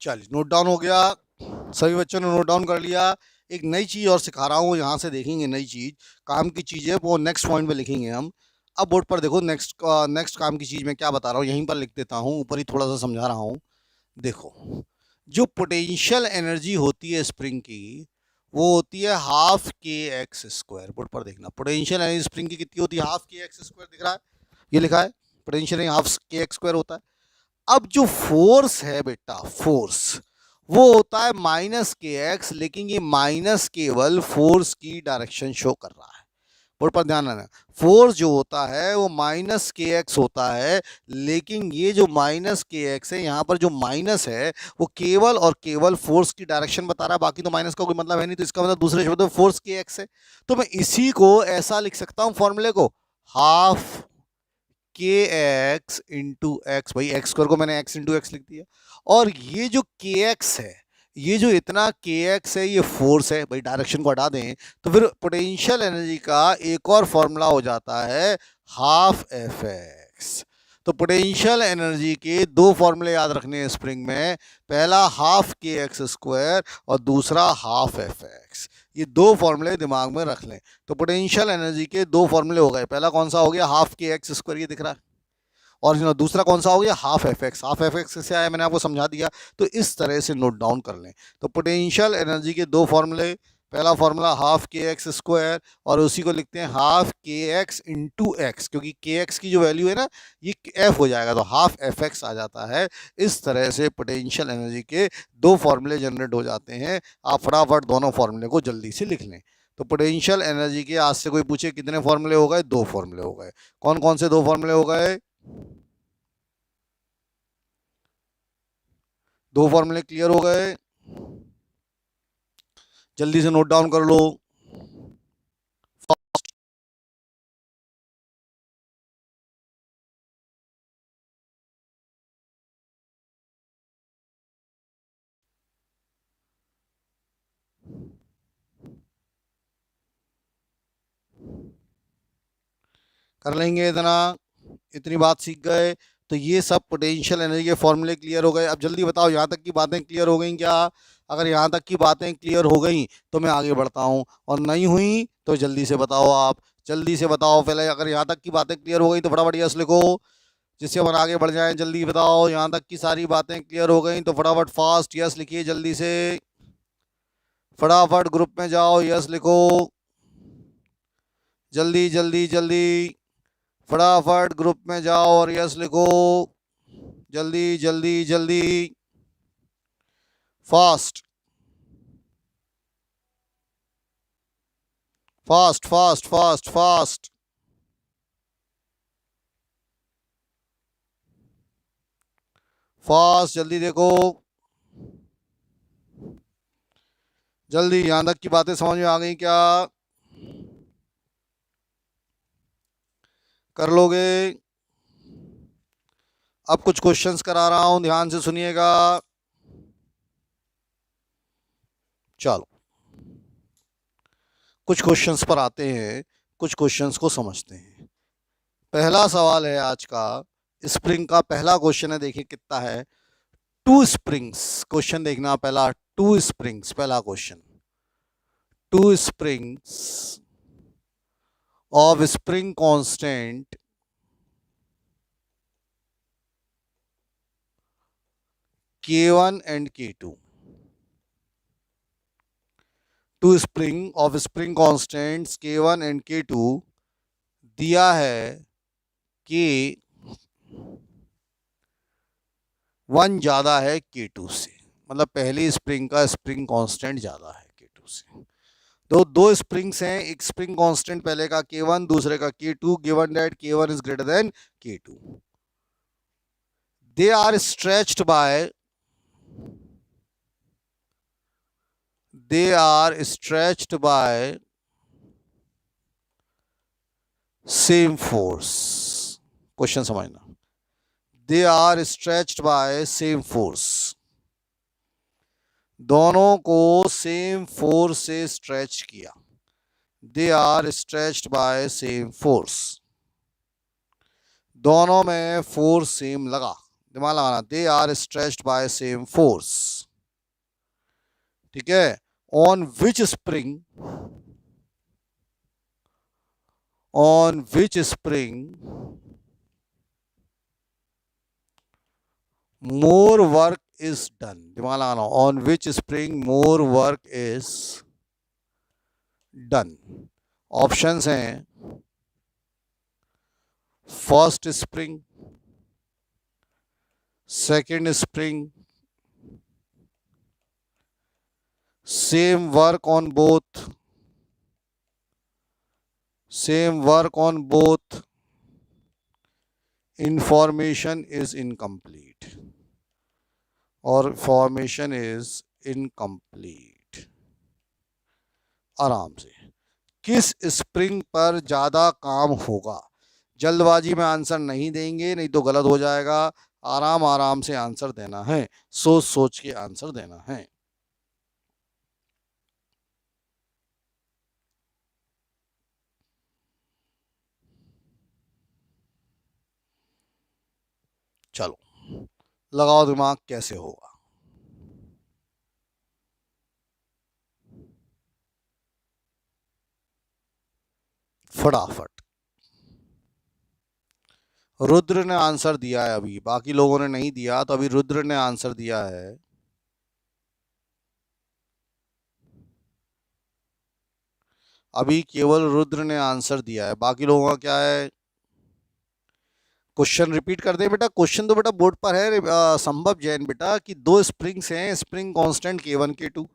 [SPEAKER 1] चलिए नोट डाउन हो गया, सभी बच्चों ने नोट डाउन कर लिया। एक नई चीज़ और सिखा रहा हूँ, यहाँ से देखेंगे नई चीज़, काम की चीज़ है, वो नेक्स्ट पॉइंट पे लिखेंगे हम। अब बोर्ड पर देखो, नेक्स्ट काम की चीज़ मैं क्या बता रहा हूँ, यहीं पर लिख देता हूँ, ऊपर ही थोड़ा सा समझा रहा हूँ। देखो, जो पोटेंशियल एनर्जी होती है स्प्रिंग की, वो होती है हाफ के एक्स स्क्वायर। बोर्ड पर देखना, पोटेंशियल एनर्जी स्प्रिंग की कितनी होती है, हाफ के एक्स स्क्वायर। दिख रहा है, ये लिखा है, पोटेंशियल हाफ के एक्स स्क्वायर होता है। अब जो फोर्स है बेटा, फोर्स वो होता है माइनस के एक्स, लेकिन ये माइनस केवल फोर्स की डायरेक्शन शो कर रहा है। बोर्ड पर ध्यान देना, फोर्स जो होता है वो माइनस के एक्स होता है, लेकिन ये जो माइनस के एक्स है, यहाँ पर जो माइनस है वो केवल और केवल फोर्स की डायरेक्शन बता रहा है, बाकी तो माइनस का कोई मतलब है नहीं, तो इसका मतलब दूसरे शब्द में फोर्स के एक्स है। तो मैं इसी को ऐसा लिख सकता हूँ फॉर्मूले को, हाफ के एक्स इंटू एक्स। भाई एक्स स्क्वायर को मैंने एक्स इंटू एक्स लिख दिया, और ये जो के एक्स है, ये जो इतना के एक्स है, ये फोर्स है। भाई डायरेक्शन को हटा दें तो फिर पोटेंशियल एनर्जी का एक और फॉर्मूला हो जाता है हाफ एफ एक्स। तो पोटेंशियल एनर्जी के दो फॉर्मूले याद रखने हैं स्प्रिंग में, पहला हाफ के एक्स स्क्वायर और दूसरा हाफ एफ एक्स। ये दो फॉर्मूले दिमाग में रख लें। तो पोटेंशियल एनर्जी के दो फॉर्मूले हो गए, पहला कौन सा हो गया, हाफ के एक्स स्क्वायर, ये दिख रहा है, और दूसरा कौन सा हो गया, half F x. Half F x कैसे आया मैंने आपको समझा दिया, तो इस तरह से नोट डाउन कर लें। तो पोटेंशियल एनर्जी के दो फॉर्मूले, पहला फॉर्मूला हाफ के एक्स स्क्वायर, और उसी को लिखते हैं हाफ के एक्स इंटू एक्स, क्योंकि के एक्स की जो वैल्यू है ना, ये एफ हो जाएगा, तो हाफ एफ एक्स आ जाता है। इस तरह से पोटेंशियल एनर्जी के दो फॉर्मूले जनरेट हो जाते हैं। आप फटाफट दोनों फॉर्मूले को जल्दी से लिख लें। तो पोटेंशियल एनर्जी के, आज से कोई पूछे कितने फॉर्मूले हो गए, दो फॉर्मूले हो गए। कौन कौन से दो फॉर्मूले हो गए, दो फॉर्मूले क्लियर हो गए, जल्दी से नोट डाउन कर लो। कर लेंगे इतना, इतनी बात सीख गए, तो ये सब पोटेंशियल एनर्जी के फॉर्मूले क्लियर हो गए। अब जल्दी बताओ, यहाँ तक की बातें क्लियर हो गई क्या? अगर यहाँ तक की बातें क्लियर हो गई तो मैं आगे बढ़ता हूँ, और नहीं हुई तो जल्दी से बताओ, आप जल्दी से बताओ। पहले अगर यहाँ तक की बातें क्लियर हो गई तो फटाफट यस लिखो, जिससे अपन आगे बढ़ जाएं। जल्दी बताओ, यहाँ तक की सारी बातें क्लियर हो गई तो फटाफट फास्ट यस लिखिए, जल्दी से फटाफट ग्रुप में जाओ, यस लिखो, जल्दी जल्दी जल्दी फटाफट ग्रुप में जाओ और यस लिखो, जल्दी जल्दी जल्दी, fast fast fast fast fast, fast, जल्दी देखो, जल्दी। यहां तक की बातें समझ में आ गई क्या? कर लोगे? अब कुछ क्वेश्चंस करा रहा हूं, ध्यान से सुनिएगा। चलो कुछ क्वेश्चंस पर आते हैं, कुछ क्वेश्चंस को समझते हैं। पहला सवाल है आज का, स्प्रिंग का पहला क्वेश्चन है, देखिए कितना है। टू स्प्रिंग्स, क्वेश्चन देखना पहला, टू स्प्रिंग्स, पहला question, two springs of spring constant K1 and K2, two spring of spring constants K1 and K2 दिया है कि वन ज़्यादा है K2 से, मतलब पहली स्प्रिंग का स्प्रिंग कांस्टेंट ज़्यादा है K2 से। दो स्प्रिंग्स हैं, एक स्प्रिंग कांस्टेंट पहले का K1, दूसरे का K2, given that K1 is greater than K2, they are stretched by, they are stretched by same force, question समझना, they are stretched by same force, दोनों को सेम फोर्स से स्ट्रेच किया, they are stretched by same force, दोनों में force same लगा। दिमाग लगाना, they are stretched by same force, ठीक है, on which spring more work is done, दिमाग लगाना, on which spring more work is done. Options हैं first spring, second spring, same work on both, information is incomplete, और formation is incomplete. आराम से, किस spring पर ज्यादा काम होगा? जल्दबाजी में आंसर नहीं देंगे, नहीं तो गलत हो जाएगा। आराम से आंसर देना है, सोच सोच के आंसर देना है। चलो लगाओ दिमाग, कैसे होगा? फटाफट। रुद्र ने आंसर दिया है, अभी बाकी लोगों ने नहीं दिया, तो अभी रुद्र ने आंसर दिया है। अभी केवल रुद्र ने आंसर दिया है, बाकी लोगों का क्या है? क्वेश्चन रिपीट कर दे बेटा, क्वेश्चन तो बेटा बोर्ड पर है, संभव जैन बेटा, कि दो स्प्रिंग्स हैं, spring constant K1 K2,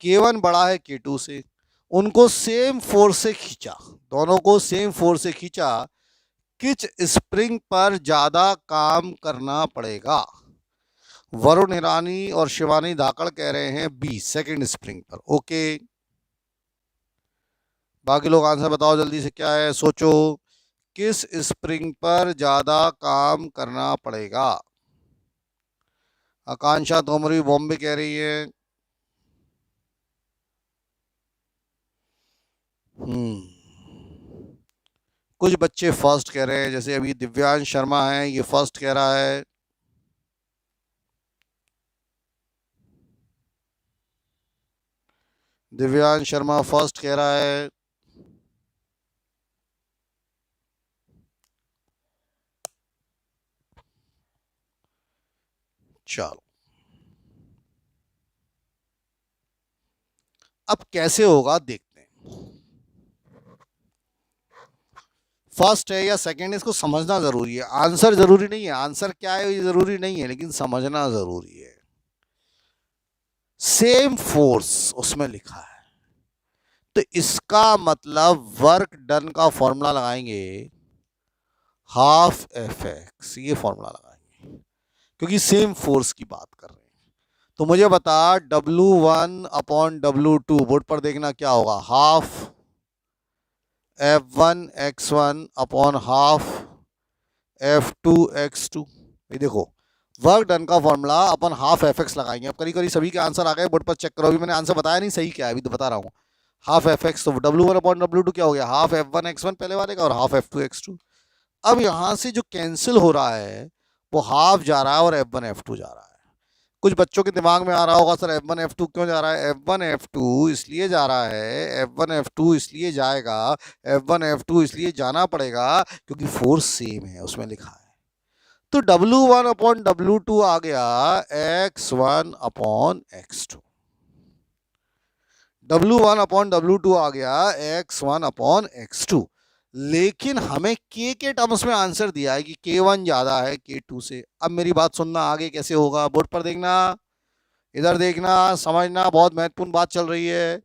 [SPEAKER 1] K1 बड़ा है K2 से, उनको सेम फोर्स से खींचा, दोनों को सेम फोर्स से खींचा, किस स्प्रिंग पर ज्यादा काम करना पड़ेगा? वरुण हिरानी और शिवानी धाकड़ कह रहे हैं बी, सेकंड स्प्रिंग पर। ओके, बाकी लोग आंसर बताओ जल्दी से, क्या है, सोचो, किस स्प्रिंग पर ज्यादा काम करना पड़ेगा? आकांक्षा तोमरी बॉम्बे कह रही है कुछ बच्चे फर्स्ट कह रहे हैं, जैसे अभी दिव्यांश शर्मा है, ये फर्स्ट कह रहा है। दिव्यांश शर्मा फर्स्ट कह रहा है। चलो, अब कैसे होगा देखते हैं। फर्स्ट है या सेकंड है, इसको समझना जरूरी है, आंसर जरूरी नहीं है, आंसर क्या है ये जरूरी नहीं है, लेकिन समझना जरूरी है। सेम फोर्स उसमें लिखा है, तो इसका मतलब वर्क डन का फॉर्मूला लगाएंगे हाफ Fx, ये फॉर्मूला लगाएंगे, क्योंकि सेम फोर्स की बात कर रहे हैं। तो मुझे बता, W1 अपॉन W2, बोर्ड पर देखना क्या होगा, half F1 x1 upon half F2 x2। ये देखो, वर्क डन का फॉर्मूला अपन हाफ Fx लगाएंगे। अब करीब करीब सभी के आंसर आ गए, बोर्ड पर चेक करो, अभी मैंने आंसर बताया नहीं सही क्या है, अभी तो बता रहा हूँ। हाफ Fx, तो W1 अपॉन W2 क्या हो गया, हाफ F1 x1 पहले वाले का और हाफ F2 x2। अब यहां से जो कैंसिल हो रहा है वो हाफ जा रहा है और F1 F2 जा रहा है। कुछ बच्चों के दिमाग में आ रहा होगा, सर F1 F2 क्यों जा रहा है? F1 F2 इसलिए जा रहा है, F1 F2 इसलिए जाएगा, F1 F2 इसलिए जाना पड़ेगा क्योंकि फोर्स सेम है, उसमें लिखा है। तो W1 अपॉन W2 आ गया x1 upon x2, W1 upon W2 आ गया x1 अपॉन x2। लेकिन हमें K के टर्म्स में आंसर दिया है कि K1 ज्यादा है K2 से। अब मेरी बात सुनना, आगे कैसे होगा, बोर्ड पर देखना, इधर देखना, समझना, बहुत महत्वपूर्ण बात चल रही है।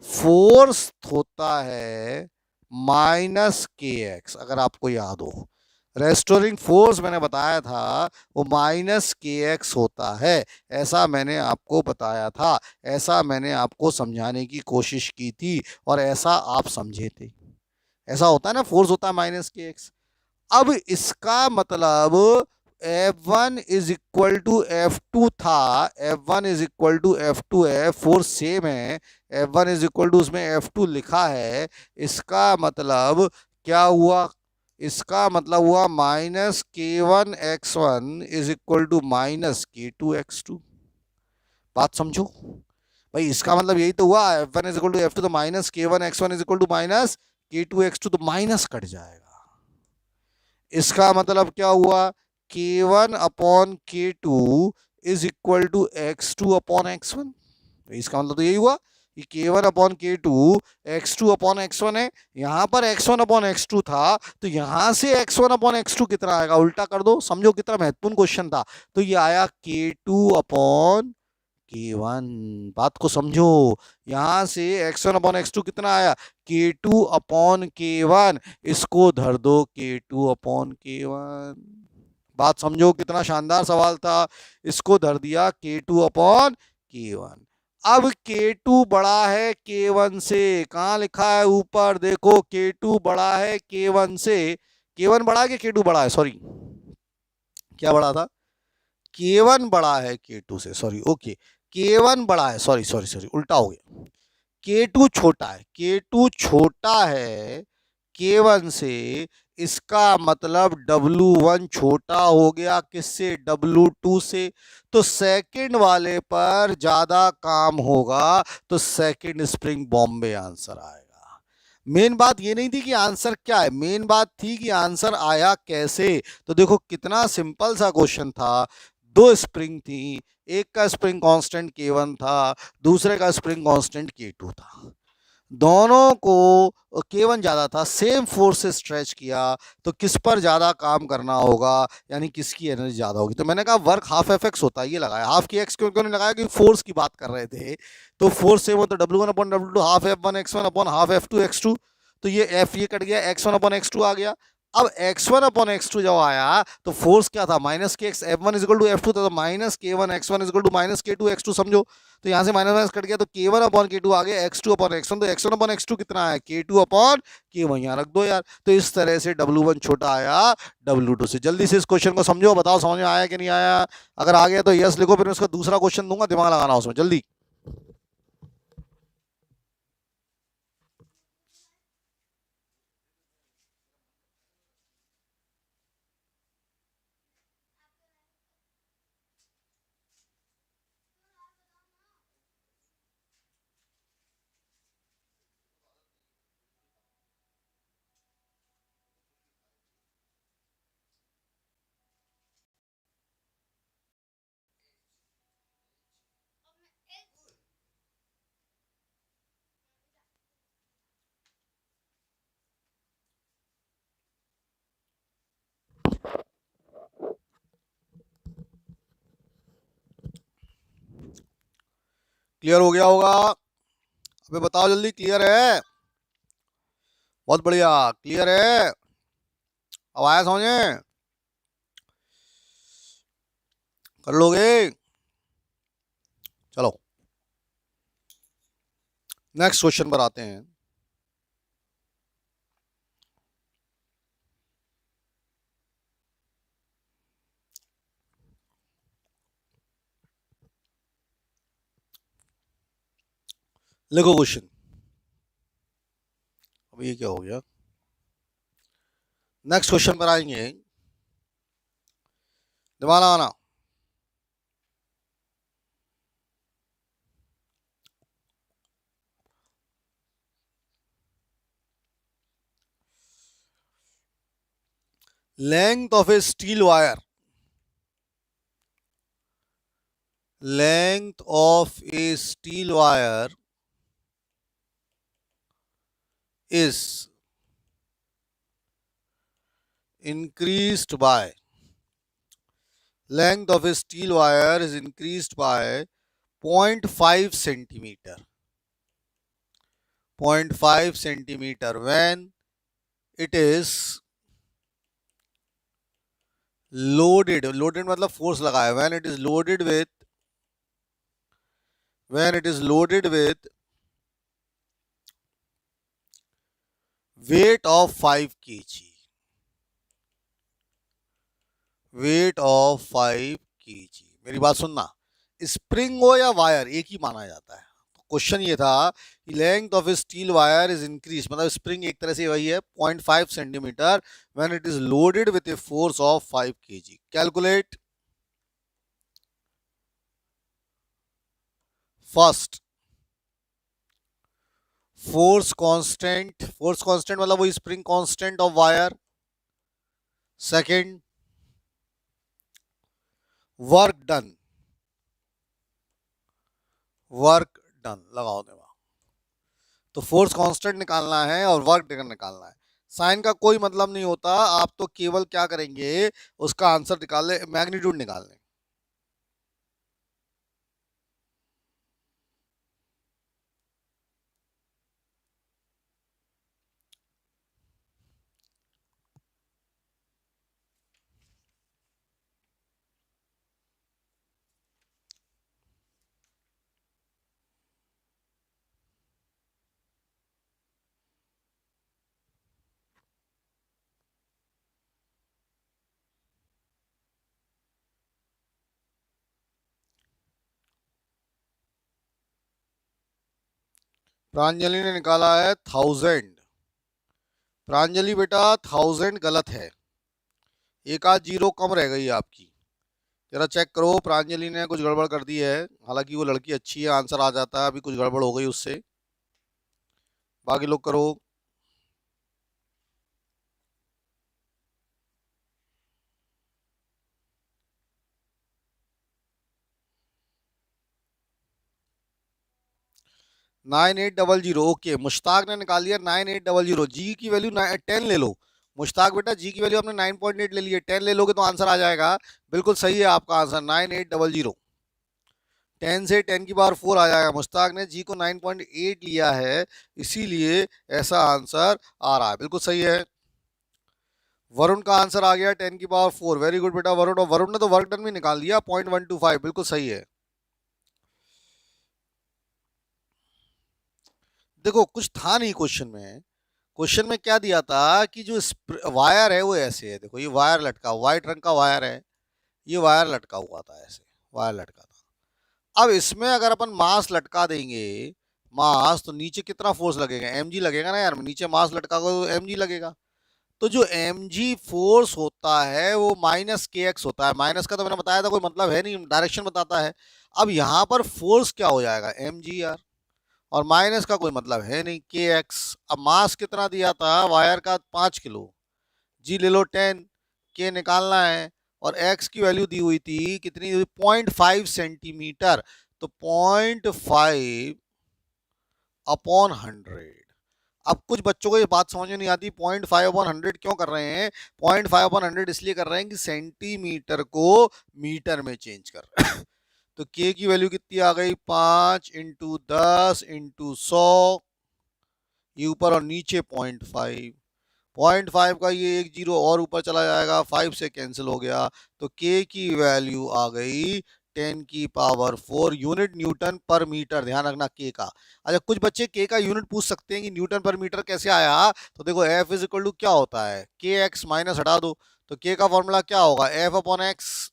[SPEAKER 1] फोर्स होता है माइनस KX, अगर आपको याद हो, रेस्टोरिंग फोर्स मैंने बताया था वो माइनस KX होता है, ऐसा मैंने आपको बताया था, ऐसा मैंने आपको समझाने की कोशिश की थी और ऐसा आप समझे थे। ऐसा होता है ना, फोर्स होता है माइनस KX। अब इसका मतलब F1 is equal to F2 था, F1 is equal to F2 है, फोर्स सेम है, F1 इज इक्वल टू उसमें F2 लिखा है, इसका मतलब क्या हुआ, इसका मतलब हुआ -k1x1 is equal to -k2x2। बात समझो भाई, इसका मतलब यही तो हुआ, f1 is equal to f2, तो -k1x1 is equal to -k2x2, तो माइनस कट जाएगा। इसका मतलब क्या हुआ, k1/k2 is equal to x2/x1। इसका मतलब तो यही हुआ कि k1/k2 x2/x1 है। यहां पर x1/x2 था, तो यहां से x1/x2 कितना आएगा, उल्टा कर दो, समझो कितना महत्वपूर्ण क्वेश्चन था। तो ये आया k2/k1। बात को समझो, यहां से x1/x2 कितना आया, k2/k1, इसको धर दो k2/k1। बात समझो कितना शानदार सवाल था, इसको धर दिया k2/k1। अब k2 बड़ा है k1 से, कहां लिखा है ऊपर देखो, k2 बड़ा है k1 से। k1 बड़ा है कि k2 बड़ा है, सॉरी क्या बड़ा था, k1 बड़ा है k2 से, सॉरी ओके, k1 बड़ा है, सॉरी सॉरी सॉरी उल्टा हो गया, k2 छोटा है, k2 छोटा है k1 से। इसका मतलब W1 छोटा हो गया किससे, W2 से। तो सेकंड वाले पर ज्यादा काम होगा, तो सेकंड स्प्रिंग बॉम्बे आंसर आएगा। मेन बात ये नहीं थी कि आंसर क्या है, मेन बात थी कि आंसर आया कैसे। तो देखो कितना सिंपल सा क्वेश्चन था, दो स्प्रिंग थी, एक का स्प्रिंग कांस्टेंट k1 था, दूसरे का स्प्रिंग कांस्टेंट k2 था। दोनों को k1 ज्यादा था, सेम फोर्स से स्ट्रेच किया, तो किस पर ज्यादा काम करना होगा, यानी किसकी एनर्जी ज्यादा होगी। तो मैंने कहा वर्क हाफ एफ एक्स होता है, ये लगाया हाफ की एक्स, क्यों नहीं लगाया, क्योंकि फोर्स की बात कर रहे थे। तो फोर्स सेम हो तो W1/W2 half F1x1 half F2x2। तो ये F ये कट गया, x1/x2 आ गया। अब x1/x2 जब आया तो फोर्स क्या था, -kx, F1 is equal to F2 था, तो -k1x1 is equal to -k2x2, समझो। तो यहां से माइनस माइनस कट गया, तो k1/k2 आ गया, x2/x1, तो x1/x2 कितना है, k2/k1, यहाँ रख दो यार। तो इस तरह से W1 छोटा आया W2 से। जल्दी से इस क्वेश्चन को समझो, बताओ समझ में आया कि नहीं आया। अगर आ गया तो यस लिखो, फिर उसका दूसरा क्वेश्चन दूंगा, दिमाग लगाना उसमें जल्दी। क्लियर हो गया होगा, अबे बताओ जल्दी, क्लियर है, बहुत बढ़िया क्लियर है, अब आया समझे, कर लोगे, चलो नेक्स्ट क्वेश्चन पर आते हैं। लिखो क्वेश्चन, अब ये क्या हो गया, नेक्स्ट क्वेश्चन पर आएंगे, दिमाग लगाना। length of a steel wire, length of a steel wire is increased by, length of a steel wire is increased by 0.5 centimeter, 0.5 centimeter when it is loaded, loaded मतलब फोर्स लगा है, when it is loaded with, when it is loaded with weight of 5 kg, weight of 5 kg। मेरी बात सुनना, spring हो या wire एक ही माना जाता है, क्वेश्चन ये था कि length of steel wire is increase, मतलब स्प्रिंग एक तरह से वही है 0.5 centimetre when it is loaded with a force of 5 kg। Calculate first force constant, force constant मतलब वही spring constant of wire. Second work done, work done लगाओ दे। तो फोर्स कांस्टेंट निकालना है और वर्क डन निकालना है। साइन का कोई मतलब नहीं होता, आप तो केवल क्या करेंगे, उसका आंसर निकाल ले, मैग्नीट्यूड निकाल लें। प्रांजलि ने निकाला है 1000। प्रांजलि बेटा 1000 गलत है, एक आध जीरो कम रह गई आपकी। जरा चेक करो, प्रांजलि ने कुछ गड़बड़ कर दी है, हालांकि वो लड़की अच्छी है, आंसर आ जाता है, अभी कुछ गड़बड़ हो गई उससे। बाकी लोग करो। 9800, ओके। मुश्ताक ने निकाल लिया 9800। जी की वैल्यू 10 ले लो। मुश्ताक बेटा जी की वैल्यू आपने 9.8 ले ली है, 10 ले लोगे तो आंसर आ जाएगा। बिल्कुल सही है आपका आंसर 9800। 10 से 10 की पावर 4 आ जाएगा। मुश्ताक ने जी को 9.8 लिया है, इसीलिए ऐसा आंसर आ रहा है। बिल्कुल सही है। वरुण का आंसर आ गया 10 की पावर 4। वेरी गुड बेटा वरुण। और वरुण ने तो वर्क डन भी निकाल लिया 0.125। बिल्कुल सही है। देखो कुछ था नहीं क्वेश्चन में। क्वेश्चन में क्या दिया था कि जो वायर है वो ऐसे है, देखो ये वायर लटका, व्हाइट रंग का वायर है, ये वायर लटका हुआ था ऐसे, वायर लटका था। अब इसमें अगर अपन मास लटका देंगे, मास, तो नीचे कितना फोर्स लगेगा, एम जी लगेगा ना यार, नीचे मास लटका तो एम जी लगेगा। तो जो एम जी फोर्स होता है वो माइनस के एक्स होता है। माइनस का तो मैंने बताया था कोई मतलब है नहीं, डायरेक्शन बताता है। अब यहाँ पर फोर्स क्या हो जाएगा, एम जी यार, और माइनस का कोई मतलब है नहीं, के एक्स। अब मास कितना दिया था वायर का, 5 किलो, जी ले लो 10, के निकालना है, और एक्स की वैल्यू दी हुई थी कितनी, 0.5 सेंटीमीटर। तो 0.5 अपॉन 100। अब कुछ बच्चों को ये बात समझ में नहीं आती, 0.5 अपॉन 100 क्यों कर रहे हैं। 0.5 अपॉन 100 इसलिए कर रहे हैं कि सेंटीमीटर को मीटर में चेंज कर रहे हैं। तो के की वैल्यू कितनी आ गई, 5 इंटू 10 इंटू 100, ये ऊपर और नीचे 0.5। 0.5 का ये एक जीरो और ऊपर चला जाएगा, 5 से कैंसिल हो गया। तो के की वैल्यू आ गई 10 की पावर 4 यूनिट न्यूटन पर मीटर। ध्यान रखना के का। अच्छा कुछ बच्चे के का यूनिट पूछ सकते हैं कि न्यूटन पर मीटर कैसे आया। तो देखो एफ इज इक्वल टू क्या होता है, के एक्स माइनस हटा दो, तो के का फॉर्मूला क्या होगा, एफ अपॉन एक्स।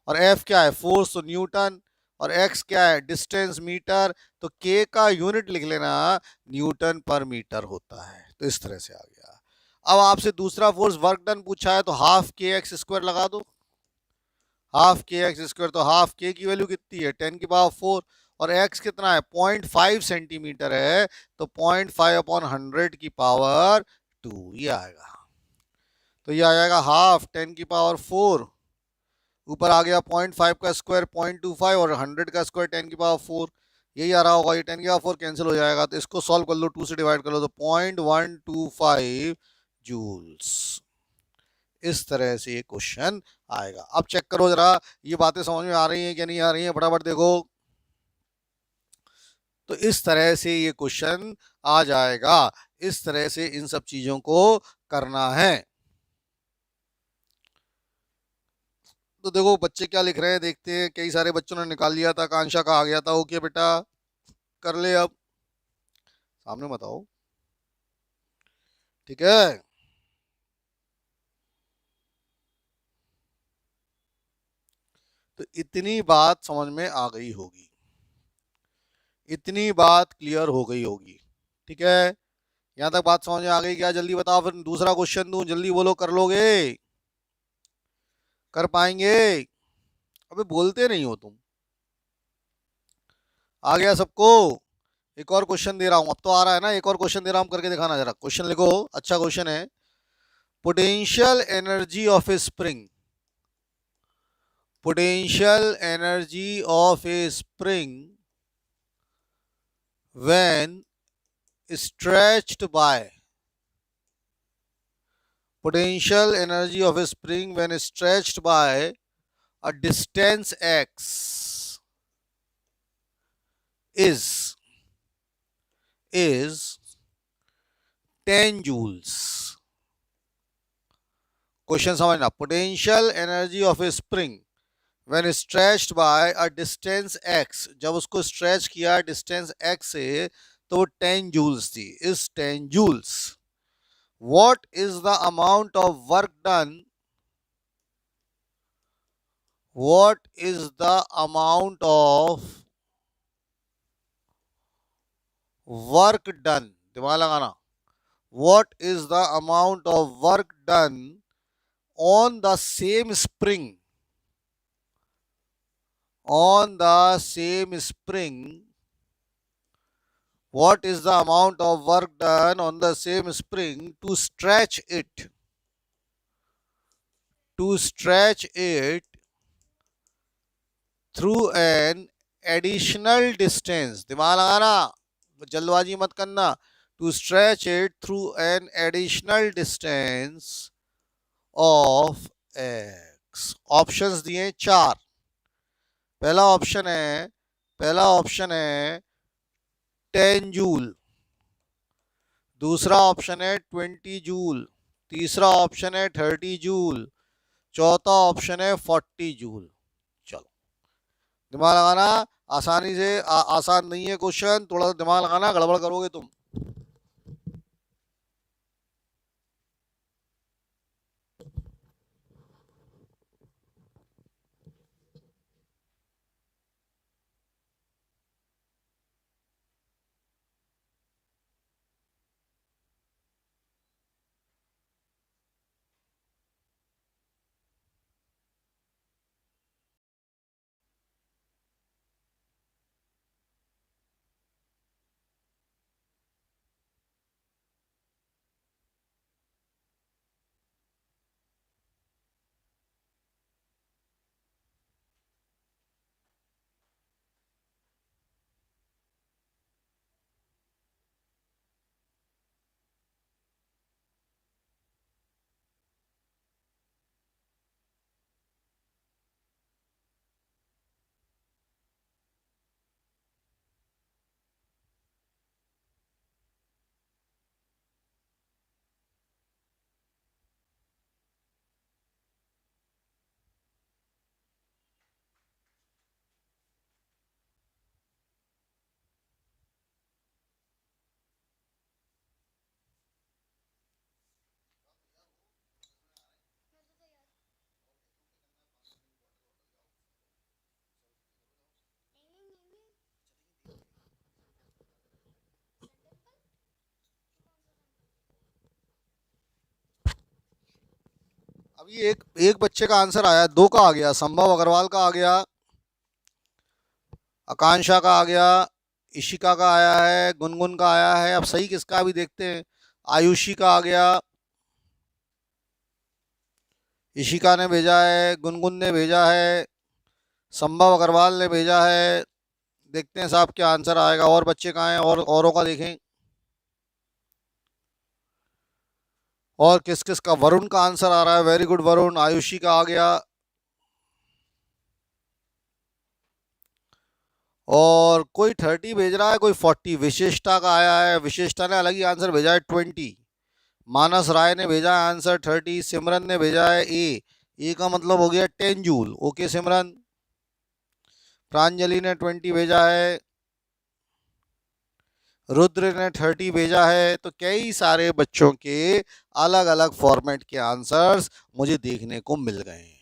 [SPEAKER 1] और एफ क्या है, फोर्स, तो न्यूटन। और एक्स क्या है, डिस्टेंस, मीटर। तो के का यूनिट लिख लेना, न्यूटन पर मीटर होता है। तो इस तरह से आ गया। अब आपसे दूसरा फोर्स वर्क डन पूछा है, तो हाफ के एक्स स्क्वायर लगा दो। हाफ के एक्स स्क्वायर, तो हाफ के की वैल्यू कितनी है, 10 की पावर 4, और एक्स कितना है, 0.5 सेंटीमीटर है, तो 0.5 अपॉन 100 की पावर 2, ये आएगा। तो ये आ जाएगा हाफ 10 की पावर 4, ऊपर आ गया 0.5 का स्क्वायर 0.25, और 100 का स्क्वायर 10 की पावर 4, यही आ रहा होगा। ये 10 की पावर 4 कैंसिल हो जाएगा, तो इसको सॉल्व कर लो, 2 से डिवाइड कर लो, तो 0.125 जूल्स। इस तरह से ये क्वेश्चन आएगा। अब चेक करो जरा, ये बातें समझ में आ रही हैं कि नहीं आ रही हैं, फटाफट देखो। तो इस तरह से ये क्वेश्चन आ जाएगा, इस तरह से इन सब चीजों को करना है। तो देखो बच्चे क्या लिख रहे हैं, देखते हैं। कई सारे बच्चों ने निकाल लिया था, कांशा का आ गया था, ओके बेटा कर ले। अब सामने बताओ, ठीक है। तो इतनी बात समझ में आ गई होगी। इतनी बात क्लियर हो गई होगी, ठीक है। यहां तक बात समझ में आ गई क्या? जल्दी बताओ, फिर दूसरा क्वेश्चन दूं, जल्दी बोलो, कर लोगे? कर पाएंगे? अबे बोलते नहीं हो तुम। आ गया सबको? एक और क्वेश्चन दे रहा हूं, अब तो आ रहा है ना। एक और क्वेश्चन दे रहा हूं, करके दिखाना जरा। क्वेश्चन लिखो, अच्छा क्वेश्चन है। Potential energy of a spring, potential energy of a spring when stretched by, potential energy of a spring when stretched by a distance x is 10 joules. Question समझना। Potential energy of a spring when stretched by a distance x, जब उसको stretch किया distance x से तो वो 10 joules थी, is 10 joules. What is the amount of work done? What is the amount of work done? दिमाग लगाना। What is the amount of work done on the same spring? On the same spring. What is the amount of work done on the same spring to stretch it? To stretch it through an additional distance. दिमाग लगाना, जल्दबाजी मत करना। To stretch it through an additional distance of x. Options दिए 4। पहला option है 10 joule, दूसरा option है 20 जूल, तीसरा ऑप्शन है 30 जूल, चौथा ऑप्शन है 40 जूल। चलो दिमाग लगाना, आसानी से आसान नहीं है क्वेश्चन, थोड़ा सा दिमाग लगाना, गड़बड़ करोगे तुम। अभी एक बच्चे का आंसर आया, 2 का आ गया, संभव अग्रवाल का आ गया, आकांक्षा का आ गया, इशिका का आया है, गुनगुन का आया है। अब सही किसका अभी देखते हैं। आयुषी का आ गया, इशिका ने भेजा है, गुनगुन ने भेजा है, संभव अग्रवाल ने भेजा है। देखते हैं साहब क्या आंसर आएगा। और बच्चे कहाँ हैं, और औरों का देखें। और किस किस का, वरुण का आंसर आ रहा है, वेरी गुड वरुण। आयुषी का आ गया, और कोई 30 भेज रहा है, कोई 40। विशेषता का आया है, विशेषता ने अलग ही आंसर भेजा है 20। मानस राय ने भेजा है आंसर 30। सिमरन ने भेजा है ए का मतलब हो गया 10 जूल। ओके सिमरन। प्रांजलि ने 20 भेजा है, रुद्र ने 30 भेजा है। तो कई सारे बच्चों के अलग अलग फॉर्मेट के आंसर्स मुझे देखने को मिल गए हैं।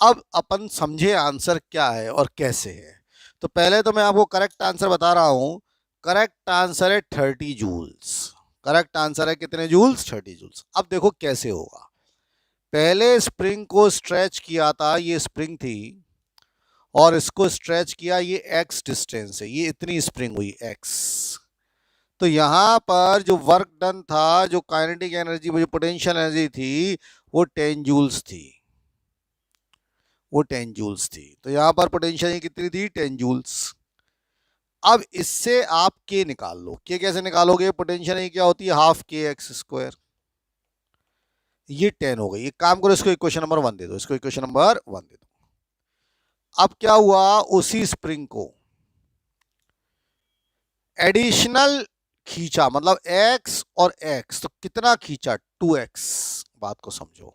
[SPEAKER 1] अब अपन समझे आंसर क्या है और कैसे है। तो पहले तो मैं आपको करेक्ट आंसर बता रहा हूं। करेक्ट आंसर है 30 जूल्स। करेक्ट आंसर है कितने जूल्स? 30 जूल्स। अब देखो कैसे होगा। पहले स्प्रिंग को स्ट्रेच किया था, ये स्प्रिंग थी और इसको स्ट्रेच किया, ये x डिस्टेंस है, ये इतनी स्प्रिंग हुई x। तो यहां पर जो वर्क डन था, जो काइनेटिक एनर्जी, जो पोटेंशियल एनर्जी थी, वो 10 जूल्स थी। वो 10 जूल्स थी। तो यहां पर पोटेंशियल कितनी थी? 10 जूल्स। अब इससे आप के निकाल लो। के कैसे निकालोगे? पोटेंशियल क्या होती है? हाफ के एक्स स्क्वायर। ये 10 हो गई। एक काम करो, इसको इक्वेशन नंबर 1 दे दो। इसको इक्वेशन नंबर 1 दे दो। अब क्या हुआ? उसी स्प्रिंग को एडिशनल खींचा, मतलब x और x, तो कितना खींचा? 2x। बात को समझो।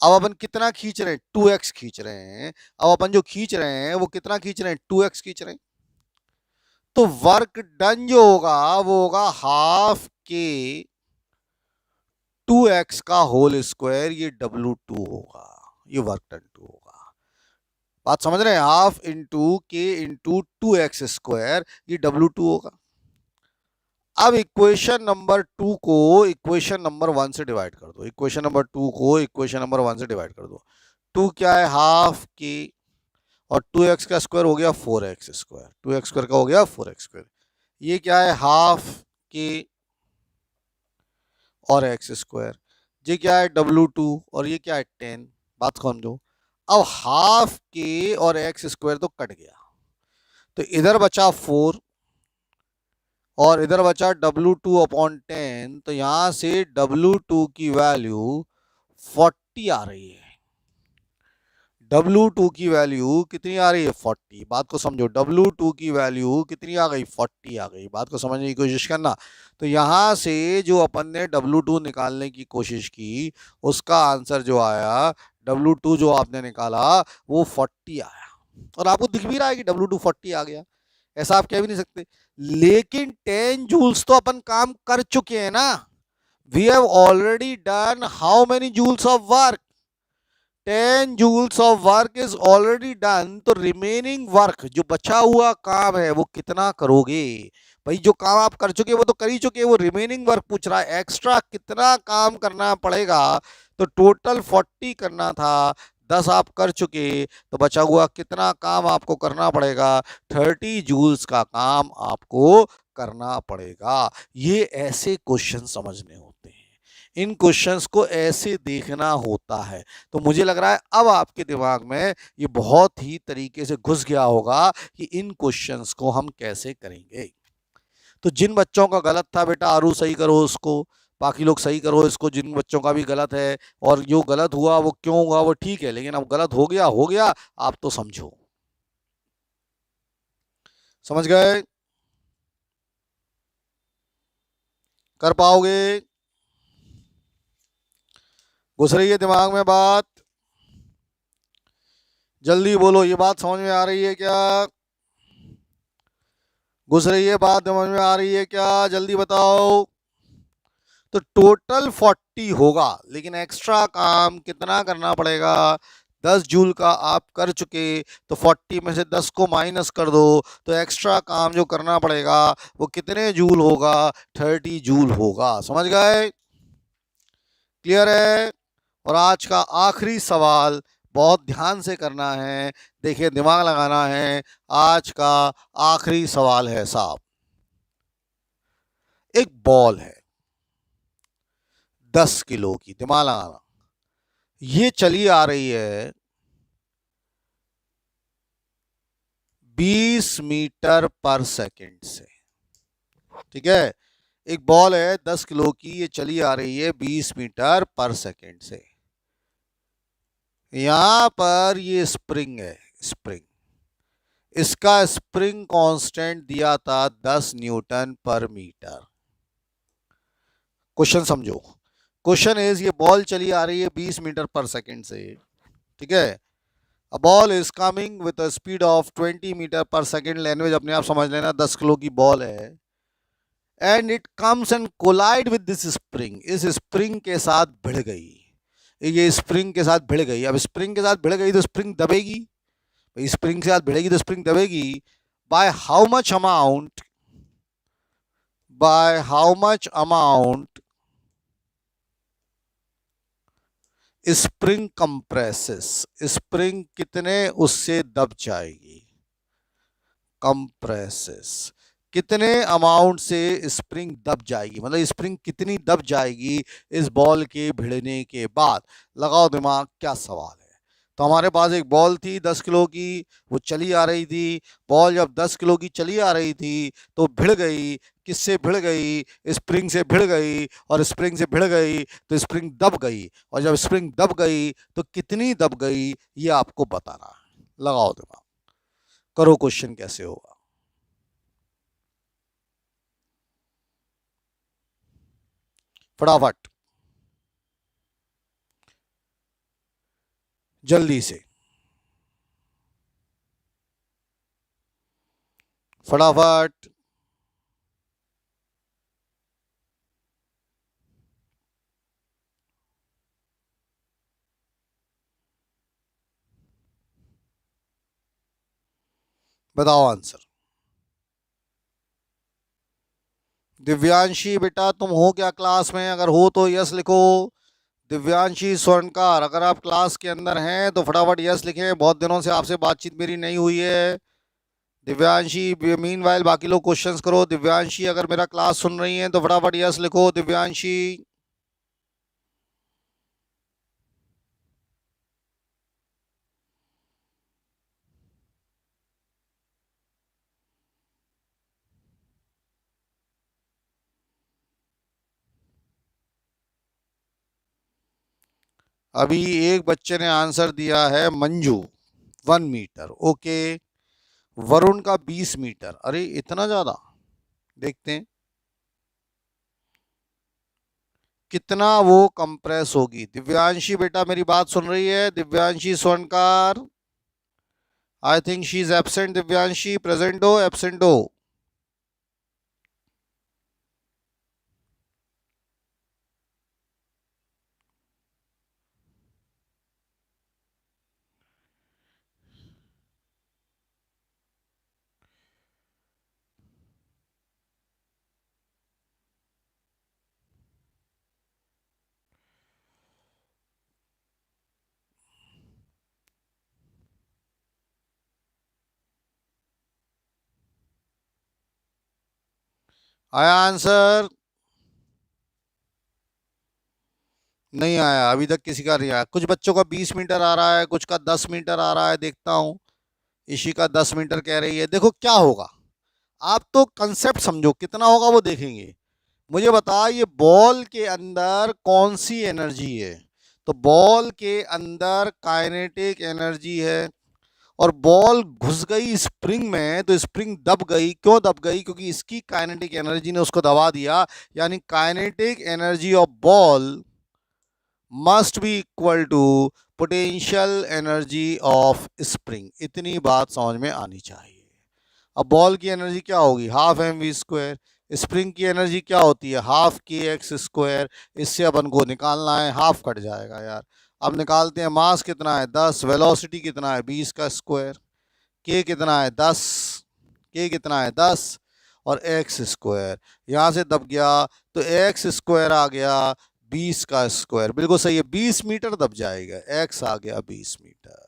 [SPEAKER 1] अब अपन कितना खींच रहे हैं? 2x खींच रहे हैं। अब अपन जो खींच रहे हैं वो कितना खींच रहे हैं? 2x खींच रहे हैं। तो वर्क डन जो होगा वो होगा हाफ के 2x का होल स्क्वायर, ये W2 होगा। ये वर्क डन 2 होगा। बात समझ रहे हैं? हाफ इंटू के इंटू 2x स्क्वायर, ये W2 होगा। अब इक्वेशन नंबर 2 को इक्वेशन नंबर 1 से डिवाइड कर दो। इक्वेशन नंबर 2 को इक्वेशन नंबर 1 से डिवाइड कर दो। 2 क्या है? हाफ के, और 2x का स्क्वायर हो गया 4x स्क्वायर। 2x स्क्वायर का हो गया 4x स्क्वायर। ये क्या है? हाफ के और x स्क्वायर। ये क्या है? W2। और ये क्या है? 10। बात समझो। अब हाफ के और x स्क्वायर तो कट गया, तो इधर बचा 4 और इधर बचा W2/10। तो यहां से W2 की वैल्यू 40 आ रही है। W2 की वैल्यू कितनी आ रही है? 40। बात को समझो। W2 की वैल्यू कितनी आ गई? 40 आ गई। बात को समझने की कोशिश करना। तो यहां से जो अपन ने W2 निकालने की कोशिश की, उसका आंसर जो आया, W2 जो आपने निकाला वो 40 आया। और आपको दिख भी रहा है कि W2 40 आ गया, ऐसा आप कह भी नहीं सकते। लेकिन 10 जूल्स तो अपन काम कर चुके हैं ना। We have already done how many joules of work? 10 joules of work is already done. तो रिमेनिंग वर्क, जो बचा हुआ काम है, वो कितना करोगे? भाई जो काम आप कर चुके वो तो कर ही चुके, वो रिमेनिंग वर्क पूछ रहा है, एक्स्ट्रा कितना काम करना पड़ेगा। तो टोटल 40 करना था, 10 आप कर चुके, तो बचा हुआ कितना काम आपको करना पड़ेगा? 30 जूल्स का काम आपको करना पड़ेगा। ये ऐसे क्वेश्चन समझने होते हैं, इन क्वेश्चंस को ऐसे देखना होता है। तो मुझे लग रहा है अब आपके दिमाग में ये बहुत ही तरीके से घुस गया होगा कि इन क्वेश्चंस को हम कैसे करेंगे। तो जिन बच्चों का गलत था बेटा, आरू सही करो उसको, बाकी लोग सही करो इसको। जिन बच्चों का भी गलत है, और जो गलत हुआ वो क्यों हुआ वो ठीक है, लेकिन अब गलत हो गया, आप तो समझो। समझ गए? कर पाओगे? घुस रही है दिमाग में बात? जल्दी बोलो, ये बात समझ में आ रही है क्या? घुस रही है बात? समझ में आ रही है क्या? जल्दी बताओ। तो टोटल 40 होगा, लेकिन एक्स्ट्रा काम कितना करना पड़ेगा? 10 जूल का आप कर चुके, तो 40 में से 10 को माइनस कर दो, तो एक्स्ट्रा काम जो करना पड़ेगा वो कितने जूल होगा? 30 जूल होगा। समझ गए? क्लियर है? और आज का आखिरी सवाल बहुत ध्यान से करना है, देखिए दिमाग लगाना है। आज का आखिरी सवाल है साहब। एक बॉल है 10 किलो की, दिमाग लगाना। ये चली आ रही है 20 मीटर पर सेकंड से। ठीक है, एक बॉल है 10 किलो की, ये चली आ रही है 20 मीटर पर सेकंड से। यहां पर ये स्प्रिंग है, स्प्रिंग, इसका स्प्रिंग कांस्टेंट दिया था 10 न्यूटन पर मीटर। क्वेश्चन समझो। क्वेश्चन इज, ये बॉल चली आ रही है 20 मीटर पर सेकंड से। ठीक है, a ball is coming with a speed of 20 metre per second. Language अपने आप समझ लेना, 10 किलो की बॉल है। And it comes and collide with this spring. इस स्प्रिंग के साथ भिड़ गई, ये स्प्रिंग के साथ भिड़ गई। अब स्प्रिंग के साथ भिड़ गई तो स्प्रिंग दबेगी, स्प्रिंग से आज भिड़ेगी तो स्प्रिंग दबेगी। By how much amount, by how much amount spring compresses, spring कितने उससे दब जाएगी, कंप्रेसेस कितने अमाउंट से स्प्रिंग दब जाएगी, मतलब स्प्रिंग कितनी दब जाएगी इस बॉल के भिड़ने के बाद। लगाओ दिमाग, क्या सवाल है। तो हमारे पास एक बॉल थी 10 किलो की, वो चली आ रही थी। बॉल जब 10 किलो की चली आ रही थी तो भिड़ गई। किससे भिड़ गई? स्प्रिंग से भिड़ गई। और स्प्रिंग से भिड़ गई तो स्प्रिंग दब गई। और जब स्प्रिंग दब गई तो कितनी दब गई ये आपको बताना है। लगाओ दिमाग, करो क्वेश्चन कैसे होगा। फटाफट, जल्दी से, फटाफट। बताओ आंसर। दिव्यांशी बेटा तुम हो क्या क्लास में? अगर हो तो यस लिखो। दिव्यांशी स्वर्णकार, अगर आप क्लास के अंदर हैं तो फटाफट यस लिखें। बहुत दिनों से आपसे बातचीत मेरी नहीं हुई है। दिव्यांशी, मीनवाइल बाकी लोग क्वेश्चंस करो। दिव्यांशी अगर मेरा क्लास सुन रही हैं तो फटाफट यस लिखो। दिव्यांशी, अभी एक बच्चे ने आंसर दिया है मंजू, 1 मीटर। ओके, वरुण का 20 मीटर। अरे इतना ज्यादा, देखते हैं कितना वो कंप्रेस होगी। दिव्यांशी बेटा मेरी बात सुन रही है? Divyanshi Swarnkar, I think she is absent. Divyanshi present हो, एब्सेंट हो? आया आंसर? नहीं आया अभी तक, किसी का नहीं आया। कुछ बच्चों का 20 मीटर आ रहा है, कुछ का 10 मीटर आ रहा है, देखता हूं। इसी का 10 मीटर कह रही है। देखो क्या होगा, आप तो कंसेप्ट समझो, कितना होगा वो देखेंगे। मुझे बता, ये बॉल के अंदर कौन सी एनर्जी है? तो बॉल के अंदर काइनेटिक एनर्जी है। और बॉल घुस गई स्प्रिंग में तो स्प्रिंग दब गई। क्यों दब गई? क्योंकि इसकी काइनेटिक एनर्जी ने उसको दबा दिया। यानी kinetic energy of ball must be equal to potential energy of spring. इतनी बात समझ में आनी चाहिए। अब बॉल की एनर्जी क्या होगी? Half m v square. Spring की एनर्जी क्या होती है? हाफ के एक्स स्क्वायर। इससे अपन को निकालना है, हाफ कट जाएगा यार। अब निकालते हैं। मास कितना है? 10। वेलोसिटी कितना है? 20 का स्क्वायर। के कितना है? 10। के कितना है? 10। और एक्स स्क्वायर यहाँ से दब गया तो एक्स स्क्वायर आ गया 20 का स्क्वायर। बिल्कुल सही है, 20 मीटर दब जाएगा। एक्स आ गया 20 मीटर।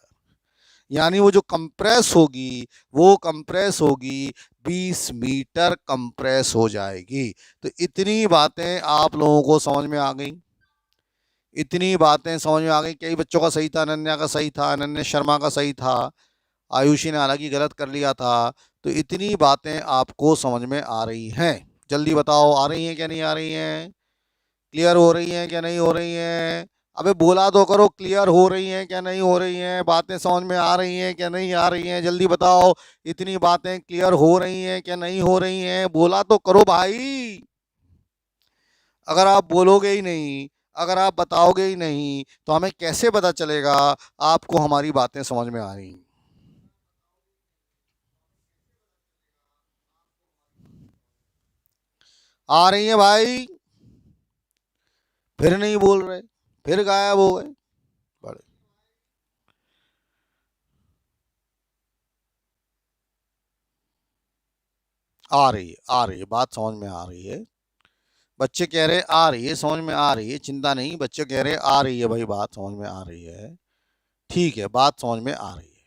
[SPEAKER 1] यानी वो जो कंप्रेस होगी वो कंप्रेस होगी 20 मीटर कंप्रेस हो जाएगी। तो इतनी बातें आप लोगों को समझ में आ गई। इतनी बातें समझ में आ गई। कई बच्चों का सही था, अनन्या का सही था, अनन्या शर्मा का सही था, आयुषी ने हालांकि गलत कर लिया था। तो इतनी बातें आपको समझ में आ रही हैं। जल्दी बताओ, आ रही हैं क्या नहीं आ रही हैं? क्लियर हो रही हैं क्या नहीं हो रही हैं? अबे बोला तो करो, क्लियर हो रही हैं क्या नहीं हो रही हैं? बातें समझ में आ रही हैं क्या नहीं आ रही हैं? जल्दी बताओ, इतनी बातें क्लियर हो रही हैं क्या नहीं हो रही हैं? बोला तो करो भाई। अगर आप बोलोगे ही नहीं, अगर आप बताओगे ही नहीं तो हमें कैसे पता चलेगा आपको हमारी बातें समझ में आ रही हैं? आ रही हैं भाई? फिर नहीं बोल रहे, फिर गायब हो गए। बड़े आ रही है, बात समझ में आ रही है। बच्चे कह रहे आ रही है, समझ में आ रही है, चिंता नहीं, बच्चे कह रहे आ रही है भाई, बात समझ में आ रही है। ठीक है, बात समझ में आ रही है।